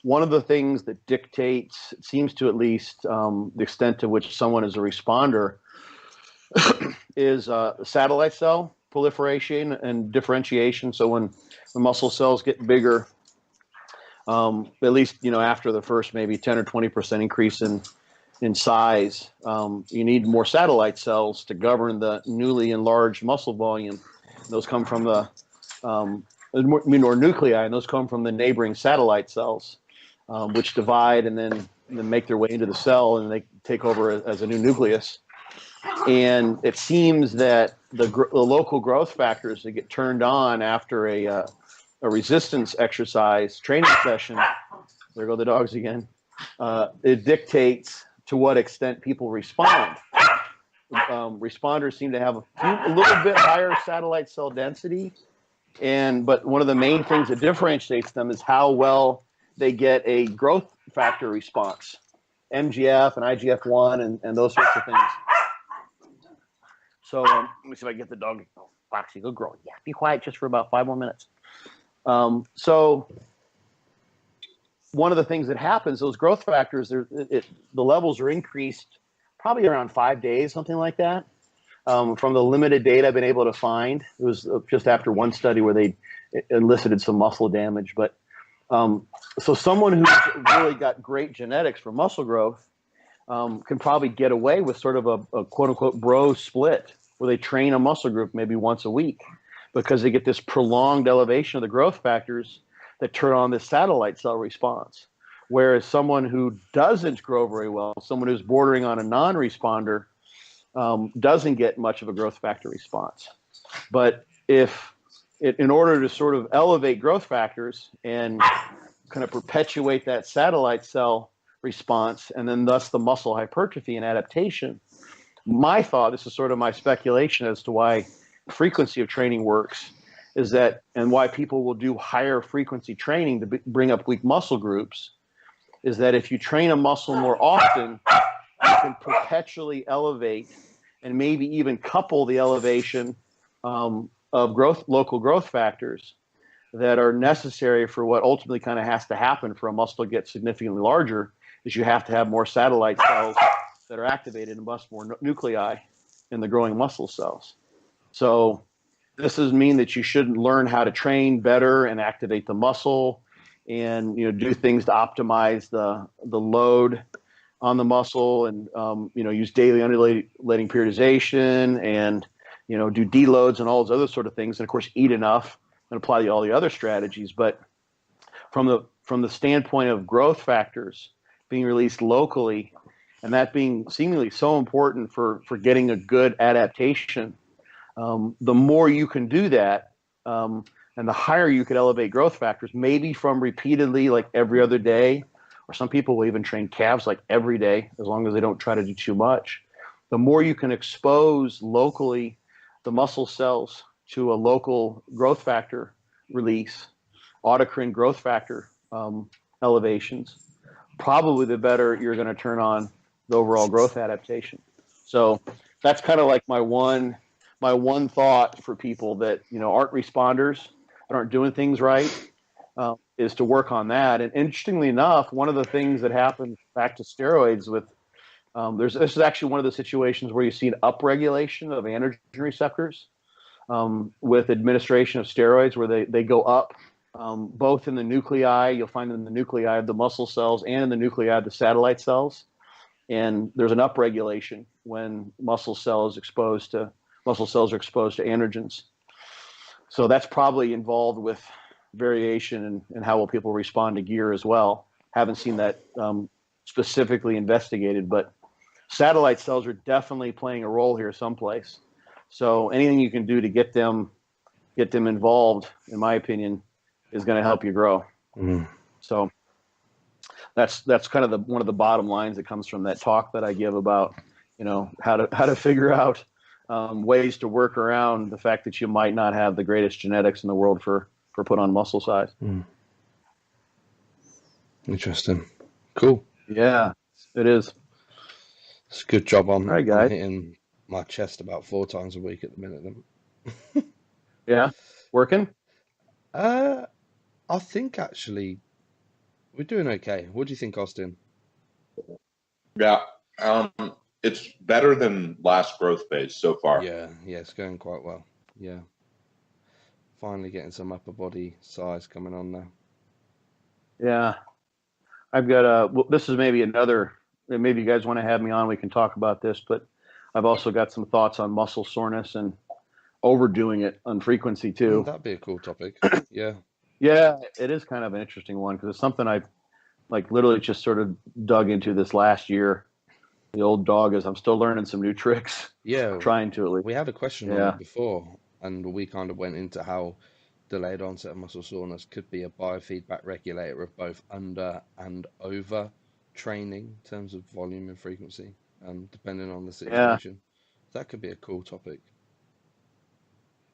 one of the things that dictates, it seems to at least, the extent to which someone is a responder is satellite cell proliferation and differentiation. So when the muscle cells get bigger, at least after the first maybe 10 or 20% increase in size, you need more satellite cells to govern the newly enlarged muscle volume. Those come from the or nuclei, and those come from the neighboring satellite cells, which divide and then make their way into the cell, and they take over as a new nucleus. And it seems that the local growth factors that get turned on after a resistance exercise training session, there go the dogs again, it dictates to what extent people respond. Responders seem to have a little bit higher satellite cell density, but one of the main things that differentiates them is how well they get a growth factor response, MGF and IGF-1 and those sorts of things. So let me see if I can get the dog. Oh, Foxy, go grow. Yeah, be quiet just for about 5 more minutes. So one of the things that happens, those growth factors, the levels are increased probably around 5 days, something like that. From the limited data I've been able to find, it was just after one study where they elicited some muscle damage. But so someone who's really got great genetics for muscle growth can probably get away with sort of a quote-unquote bro split, where they train a muscle group maybe once a week, because they get this prolonged elevation of the growth factors that turn on the satellite cell response. Whereas someone who doesn't grow very well, someone who's bordering on a non-responder, doesn't get much of a growth factor response. But in order to sort of elevate growth factors and kind of perpetuate that satellite cell response, and then thus the muscle hypertrophy and adaptation, my thought, this is sort of my speculation as to why frequency of training works, is that, and why people will do higher frequency training to bring up weak muscle groups, is that if you train a muscle more often, you can perpetually elevate and maybe even couple the elevation of local growth factors that are necessary for what ultimately kind of has to happen for a muscle to get significantly larger is you have to have more satellite cells that are activated and much more nuclei in the growing muscle cells. So this does mean that you should learn how to train better and activate the muscle and do things to optimize the load on the muscle and use daily undulating periodization and do deloads and all those other sort of things, and of course eat enough and apply all the other strategies. But from the standpoint of growth factors being released locally, and that being seemingly so important for getting a good adaptation, the more you can do that, and the higher you could elevate growth factors, maybe from repeatedly, like every other day, or some people will even train calves like every day, as long as they don't try to do too much. The more you can expose locally the muscle cells to a local growth factor release, autocrine growth factor elevations, probably the better you're going to turn on the overall growth adaptation. So that's kind of like my one thought for people that aren't responders, that aren't doing things right, is to work on that. And interestingly enough, one of the things that happens back to steroids with this is actually one of the situations where you see an upregulation of androgen receptors with administration of steroids, where they go up both in the nuclei. You'll find them in the nuclei of the muscle cells and in the nuclei of the satellite cells. And there's an upregulation when muscle cells are exposed to androgens. So that's probably involved with variation in how will people respond to gear as well. Haven't seen that specifically investigated, but satellite cells are definitely playing a role here someplace. So anything you can do to get them involved, in my opinion, is going to help you grow. So that's kind of one of the bottom lines that comes from that talk that I give about how to figure out ways to work around the fact that you might not have the greatest genetics in the world for put on muscle size. Interesting. Cool. Yeah, it is. It's a good job. I'm guys. hitting my chest about 4 times a week at the minute. Yeah, working? I think actually we're doing okay. What do you think, Austin? Yeah, it's better than last growth phase so far. Yeah, it's going quite well. Yeah. Finally getting some upper body size coming on now. Yeah. I've got this is maybe maybe you guys want to have me on, we can talk about this, but I've also got some thoughts on muscle soreness and overdoing it on frequency too. That'd be a cool topic. Yeah. Yeah, it is kind of an interesting one because it's something I've literally just sort of dug into this last year. The old dog is I'm still learning some new tricks. Yeah. Trying to at least. We had a question on it before, and we kind of went into how delayed onset of muscle soreness could be a biofeedback regulator of both under and over training in terms of volume and frequency, depending on the situation. Yeah. That could be a cool topic.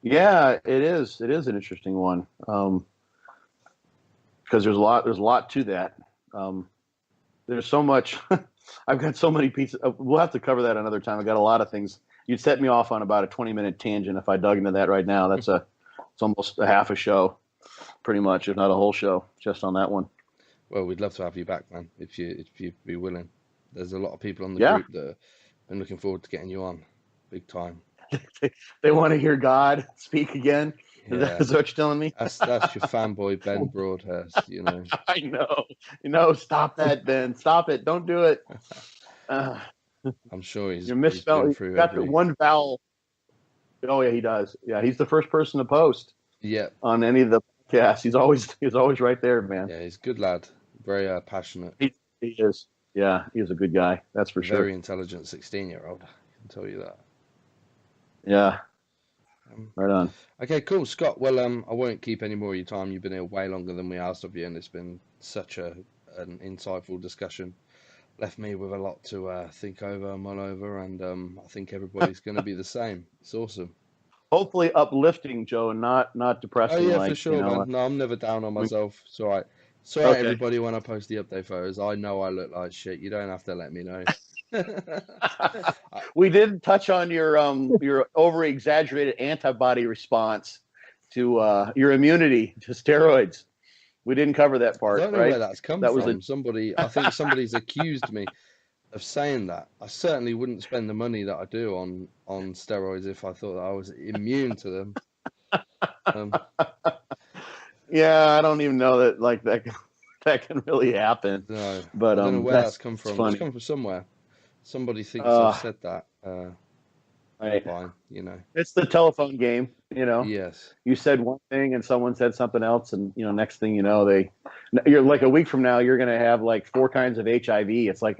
Yeah, it is. It is an interesting one because there's a lot to that. There's so much. I've got so many pieces. We'll have to cover that another time. I've got a lot of things. You'd set me off on about a 20-minute tangent if I dug into that right now. It's almost a half a show, pretty much, if not a whole show, just on that one. Well, we'd love to have you back, man, if you'd be willing. There's a lot of people on the group that have been looking forward to getting you on, big time. They want to hear God speak again. Yeah. Is that what you're telling me? That's your fanboy Ben Broadhurst, I know. Stop that, Ben. Stop it. Don't do it. I'm sure you're misspelling. He's got the one vowel. Oh yeah, he does. Yeah, he's the first person to post. Yeah. On any of the podcasts, he's always right there, man. Yeah, he's a good lad. Very passionate. He is. Yeah, he's a good guy. That's for sure. Very intelligent 16-year-old. I can tell you that. Yeah. Right on. Okay, cool, Scott. Well, I won't keep any more of your time. You've been here way longer than we asked of you, and it's been such an insightful discussion. Left me with a lot to think over and mull over, and I think everybody's going to be the same. It's awesome. Hopefully uplifting, Joe, and not depressing. Oh yeah, for sure, man. No, I'm never down on myself. It's all right. It's all right, everybody. When I post the update photos, I know I look like shit. You don't have to let me know. We did touch on your over exaggerated antibody response to your immunity to steroids. We didn't cover that part, I don't know right? where that's come That was from. I think somebody's accused me of saying that. I certainly wouldn't spend the money that I do on steroids if I thought that I was immune to them. Yeah, I don't even know that like that can really happen. No, But I don't know where that's come from. funny. It's come from somewhere. Somebody thinks I've said that. Right. Fine, you know. It's the telephone game, you know. Yes. You said one thing and someone said something else, and next thing you know, you're like a week from now, you're gonna have like 4 kinds of HIV. It's like,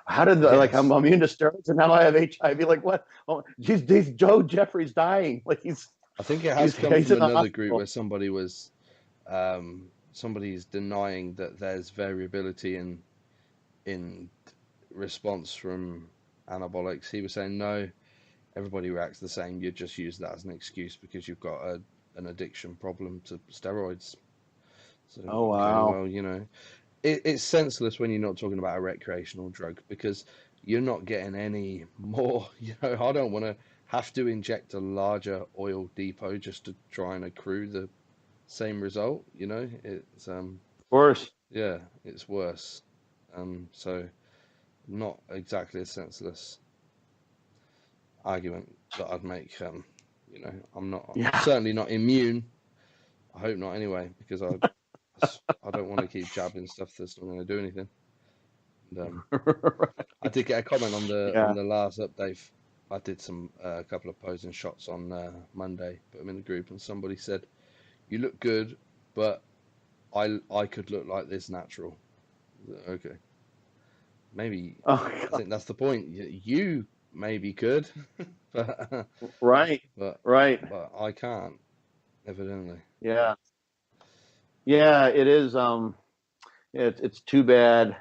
how did like I'm immune to steroids and now I have HIV? Like what? Oh, geez, Joe Jeffrey's dying. Like I think it has come from another group where somebody was, somebody's denying that there's variability in response from anabolics. He was saying no. Everybody reacts the same. You just use that as an excuse because you've got an addiction problem to steroids. So, oh wow. Okay, well, you know, it's senseless when you're not talking about a recreational drug because you're not getting any more. You know, I don't want to have to inject a larger oil depot just to try and accrue the same result. You know, it's worse. Yeah, it's worse. So not exactly a senseless argument that I'd make. You know, I'm certainly not immune. I hope not anyway, because I don't want to keep jabbing stuff that's not going to do anything. And, I did get a comment on the last update. I did a couple of posing shots on Monday, put them in the group, and somebody said, "You look good, but I could look like this natural." Okay, maybe I think that's the point. You maybe could, but right, but I can't, evidently. Yeah, it is. It's too bad.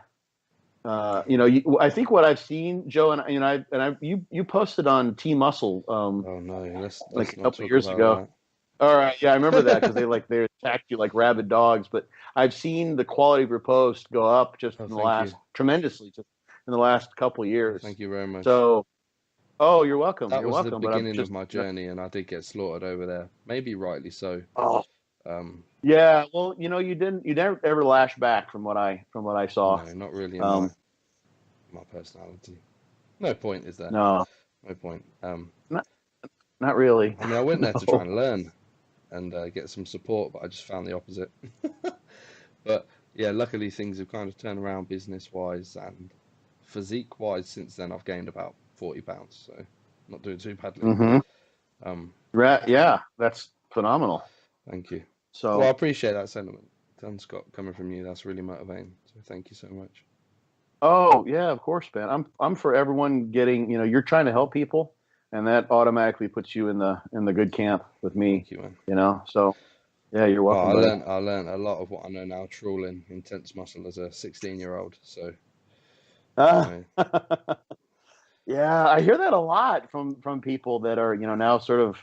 I think what I've seen, Joe, and you posted on T Muscle. Oh no, let's like a not couple years ago. That. All right, yeah, I remember that because they attacked you like rabid dogs. But I've seen the quality of your post go up just in the last tremendously, just in the last couple of years. Thank you very much. So, you're welcome. That you're was welcome. the beginning of my journey, and I did get slaughtered over there. Maybe rightly so. Oh. Yeah, well, you never ever lash back from what I saw. No, not really in my personality. No point, is there? No point. Not really. I mean, I went there to try and learn and get some support, but I just found the opposite. But yeah, luckily things have kind of turned around business-wise and physique-wise since then. I've gained about 40 pounds, so not doing too badly. Mm-hmm. Yeah, that's phenomenal. Thank you. So, well, I appreciate that sentiment, Scott, coming from you. That's really motivating. So thank you so much. Oh yeah, of course, man. I'm for everyone getting. You're trying to help people, and that automatically puts you in the good camp with me. Thank you, man. So yeah, you're welcome. I learned a lot of what I know now trawling intense muscle as a 16-year-old. So. Yeah, I hear that a lot from people that are now sort of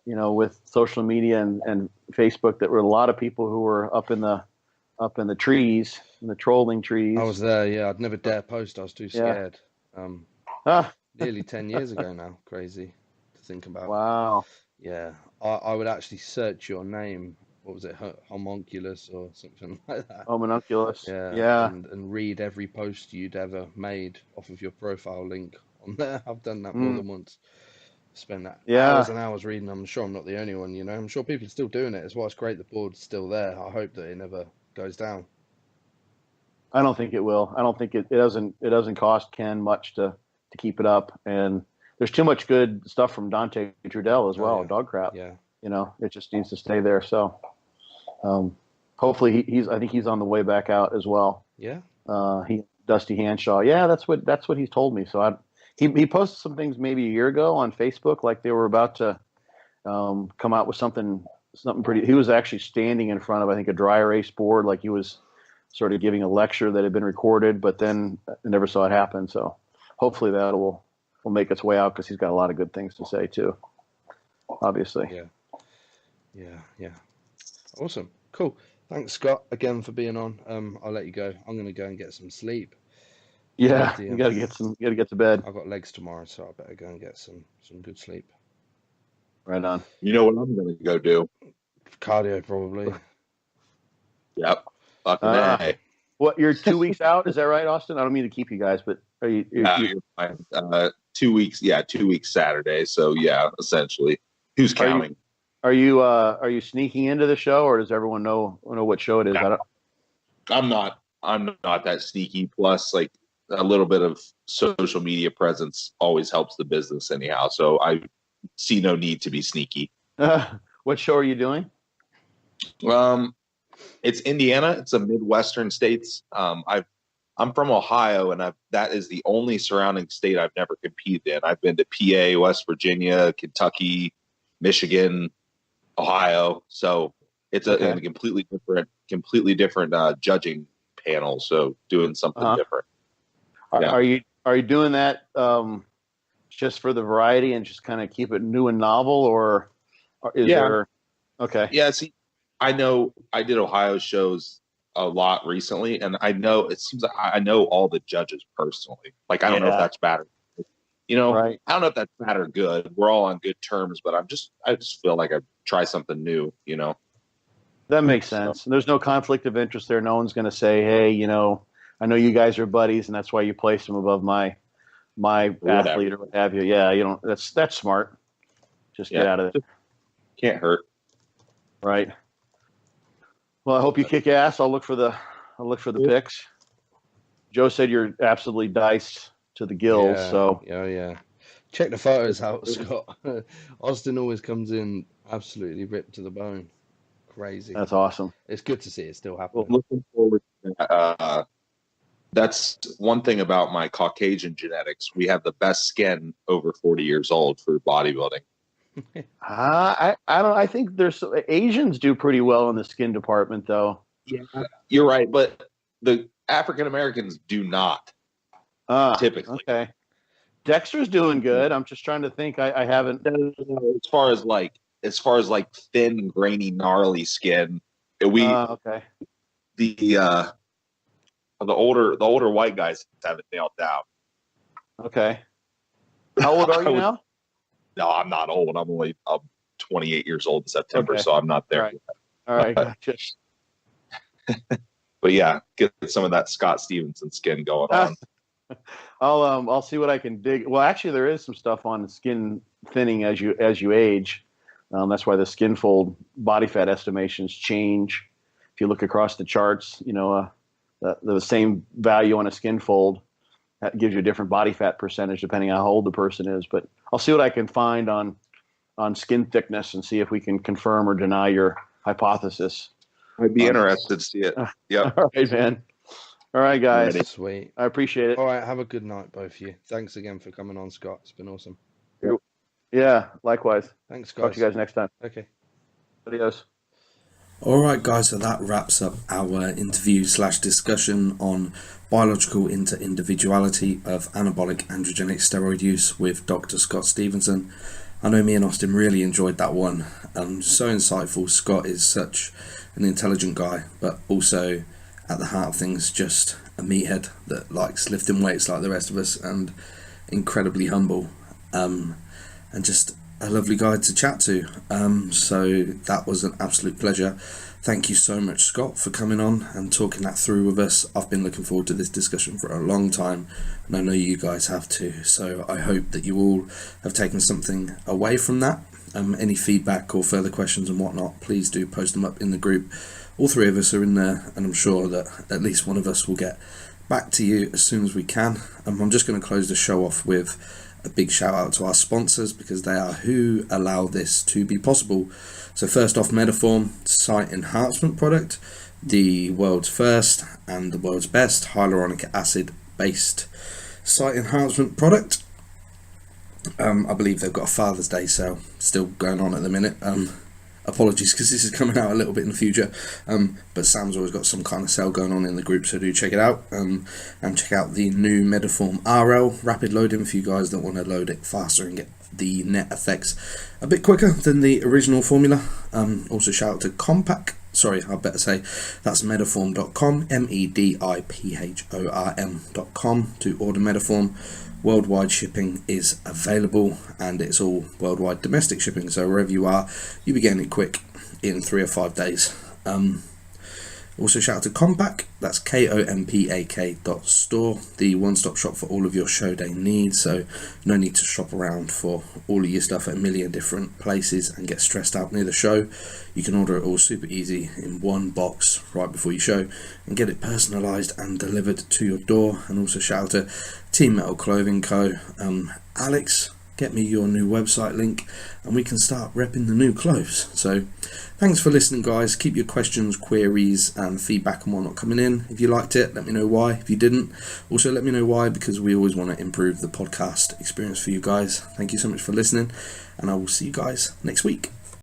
with social media and Facebook, that were a lot of people who were up in the trees, in the trolling trees. I was there, yeah. I'd never dare post. I was too scared. Nearly 10 years ago now. Crazy to think about. Wow. Yeah. I would actually search your name. What was it? Homunculus or something like that. Homunculus. Yeah. And read every post you'd ever made off of your profile link on there. I've done that more than once. Spend that hours and hours reading. I'm sure I'm not the only one, I'm sure people are still doing it. It's why it's great the board's still there. I hope that it never goes down. I don't think it will. I don't think it doesn't cost Ken much to keep it up, and there's too much good stuff from Dante Trudell as well. Dog crap. Yeah. It just needs to stay there. So hopefully I think he's on the way back out as well. Yeah. Dusty Hanshaw. Yeah, that's what he's told me. So he posted some things maybe a year ago on Facebook, like they were about to come out with something pretty. He was actually standing in front of, I think, a dry erase board, like he was sort of giving a lecture that had been recorded, but then I never saw it happen. So hopefully that will make its way out, because he's got a lot of good things to say too, obviously. Yeah. Awesome. Cool. Thanks, Scott, again for being on. I'll let you go. I'm going to go and get some sleep. Yeah, you got to get to bed. I've got legs tomorrow, so I better go and get some good sleep. Right on. You know what I'm going to go do? Cardio, probably. Yep. Fucking A. What, you're 2 weeks out? Is that right, Austin? I don't mean to keep you guys, but are you? You're fine. 2 weeks. Yeah, 2 weeks Saturday. So yeah, essentially, who's counting? Are you sneaking into the show, or does everyone know what show it is? No. I'm not that sneaky. Plus, like, a little bit of social media presence always helps the business anyhow. So I see no need to be sneaky. What show are you doing? It's Indiana. It's a Midwestern states. I'm from Ohio, and that is the only surrounding state I've never competed in. I've been to PA, West Virginia, Kentucky, Michigan, Ohio. So it's a completely different judging panel. So doing something different. Are you doing that just for the variety and just kind of keep it new and novel, or is there? Okay. Yeah. See, I know I did Ohio shows a lot recently, and I know it seems like I know all the judges personally. Like, I don't know if that's bad or, right. I don't know if that's bad or good. We're all on good terms, but I just feel like I try something new. That makes sense. There's no conflict of interest there. No one's going to say, hey, I know you guys are buddies, and that's why you placed him above my athlete or what have you. Yeah, you don't. That's smart. Just get out of it. Can't hurt. Right. Well, I hope you kick ass. I'll look for the picks. Joe said you're absolutely diced to the gills. Yeah. Check the photos out, Scott. Austin always comes in absolutely ripped to the bone. Crazy. That's awesome. It's good to see it still happening. Well, looking forward to that. That's one thing about my Caucasian genetics. We have the best skin over 40 years old for bodybuilding. I don't. I think there's Asians do pretty well in the skin department, though. Yeah, you're right, but the African Americans do not typically. Okay, Dexter's doing good. I'm just trying to think. I haven't. As far as like thin, grainy, gnarly skin, the older white guys have it nailed down. Okay, how old are you now? No, I'm not old. I'm 28 years old in September, so I'm not there. All right, gotcha. But yeah, get some of that Scott Stevenson skin going on. I'll see what I can dig. Well, actually, there is some stuff on skin thinning as you age. That's why the skin fold body fat estimations change. If you look across the charts, the same value on a skin fold, that gives you a different body fat percentage depending on how old the person is. But I'll see what I can find on skin thickness and see if we can confirm or deny your hypothesis. I'd be interested to see it. Yep. All right, man. All right, guys. Ready. Sweet. I appreciate it. All right, have a good night, both of you. Thanks again for coming on, Scott. It's been awesome. Yeah, likewise. Thanks, guys. Talk to you guys next time. Okay. Adios. Alright guys, so that wraps up our interview/discussion on biological inter-individuality of anabolic androgenic steroid use with Dr. Scott Stevenson. I know me and Austin really enjoyed that one. So insightful. Scott is such an intelligent guy, but also at the heart of things just a meathead that likes lifting weights like the rest of us, and incredibly humble, and just a lovely guy to chat to. So that was an absolute pleasure. Thank you so much, Scott, for coming on and talking that through with us. I've been looking forward to this discussion for a long time, and I know you guys have too. So I hope that you all have taken something away from that. Any feedback or further questions and whatnot, please do post them up in the group. All three of us are in there, and I'm sure that at least one of us will get back to you as soon as we can. I'm just going to close the show off with a big shout out to our sponsors, because they are who allow this to be possible. So first off, Metaform, site enhancement product, the world's first and the world's best hyaluronic acid based site enhancement product. I believe they've got a Father's Day sale still going on at the minute. Apologies because this is coming out a little bit in the future, but Sam's always got some kind of sale going on in the group, so do check it out, and check out the new Metaform RL rapid loading for you guys that want to load it faster and get the net effects a bit quicker than the original formula. Also shout out to Compact, sorry, I better say that's Metaform.com, Mediphorum.com to order Metaform. Worldwide shipping is available, and it's all worldwide domestic shipping, so wherever you are, you'll be getting it quick in 3 or 5 days. Also shout out to Compaq, that's KOMPAK.store, the one-stop shop for all of your show day needs, so no need to shop around for all of your stuff at a million different places and get stressed out near the show. You can order it all super easy in one box right before your show and get it personalised and delivered to your door. And also shout out to Team Metal Clothing Co. Alex, get me your new website link and we can start repping the new clothes. So thanks for listening, guys. Keep your questions, queries and feedback and whatnot coming in. If you liked it, let me know why. If you didn't, also let me know why, because we always want to improve the podcast experience for you guys. Thank you so much for listening and I will see you guys next week.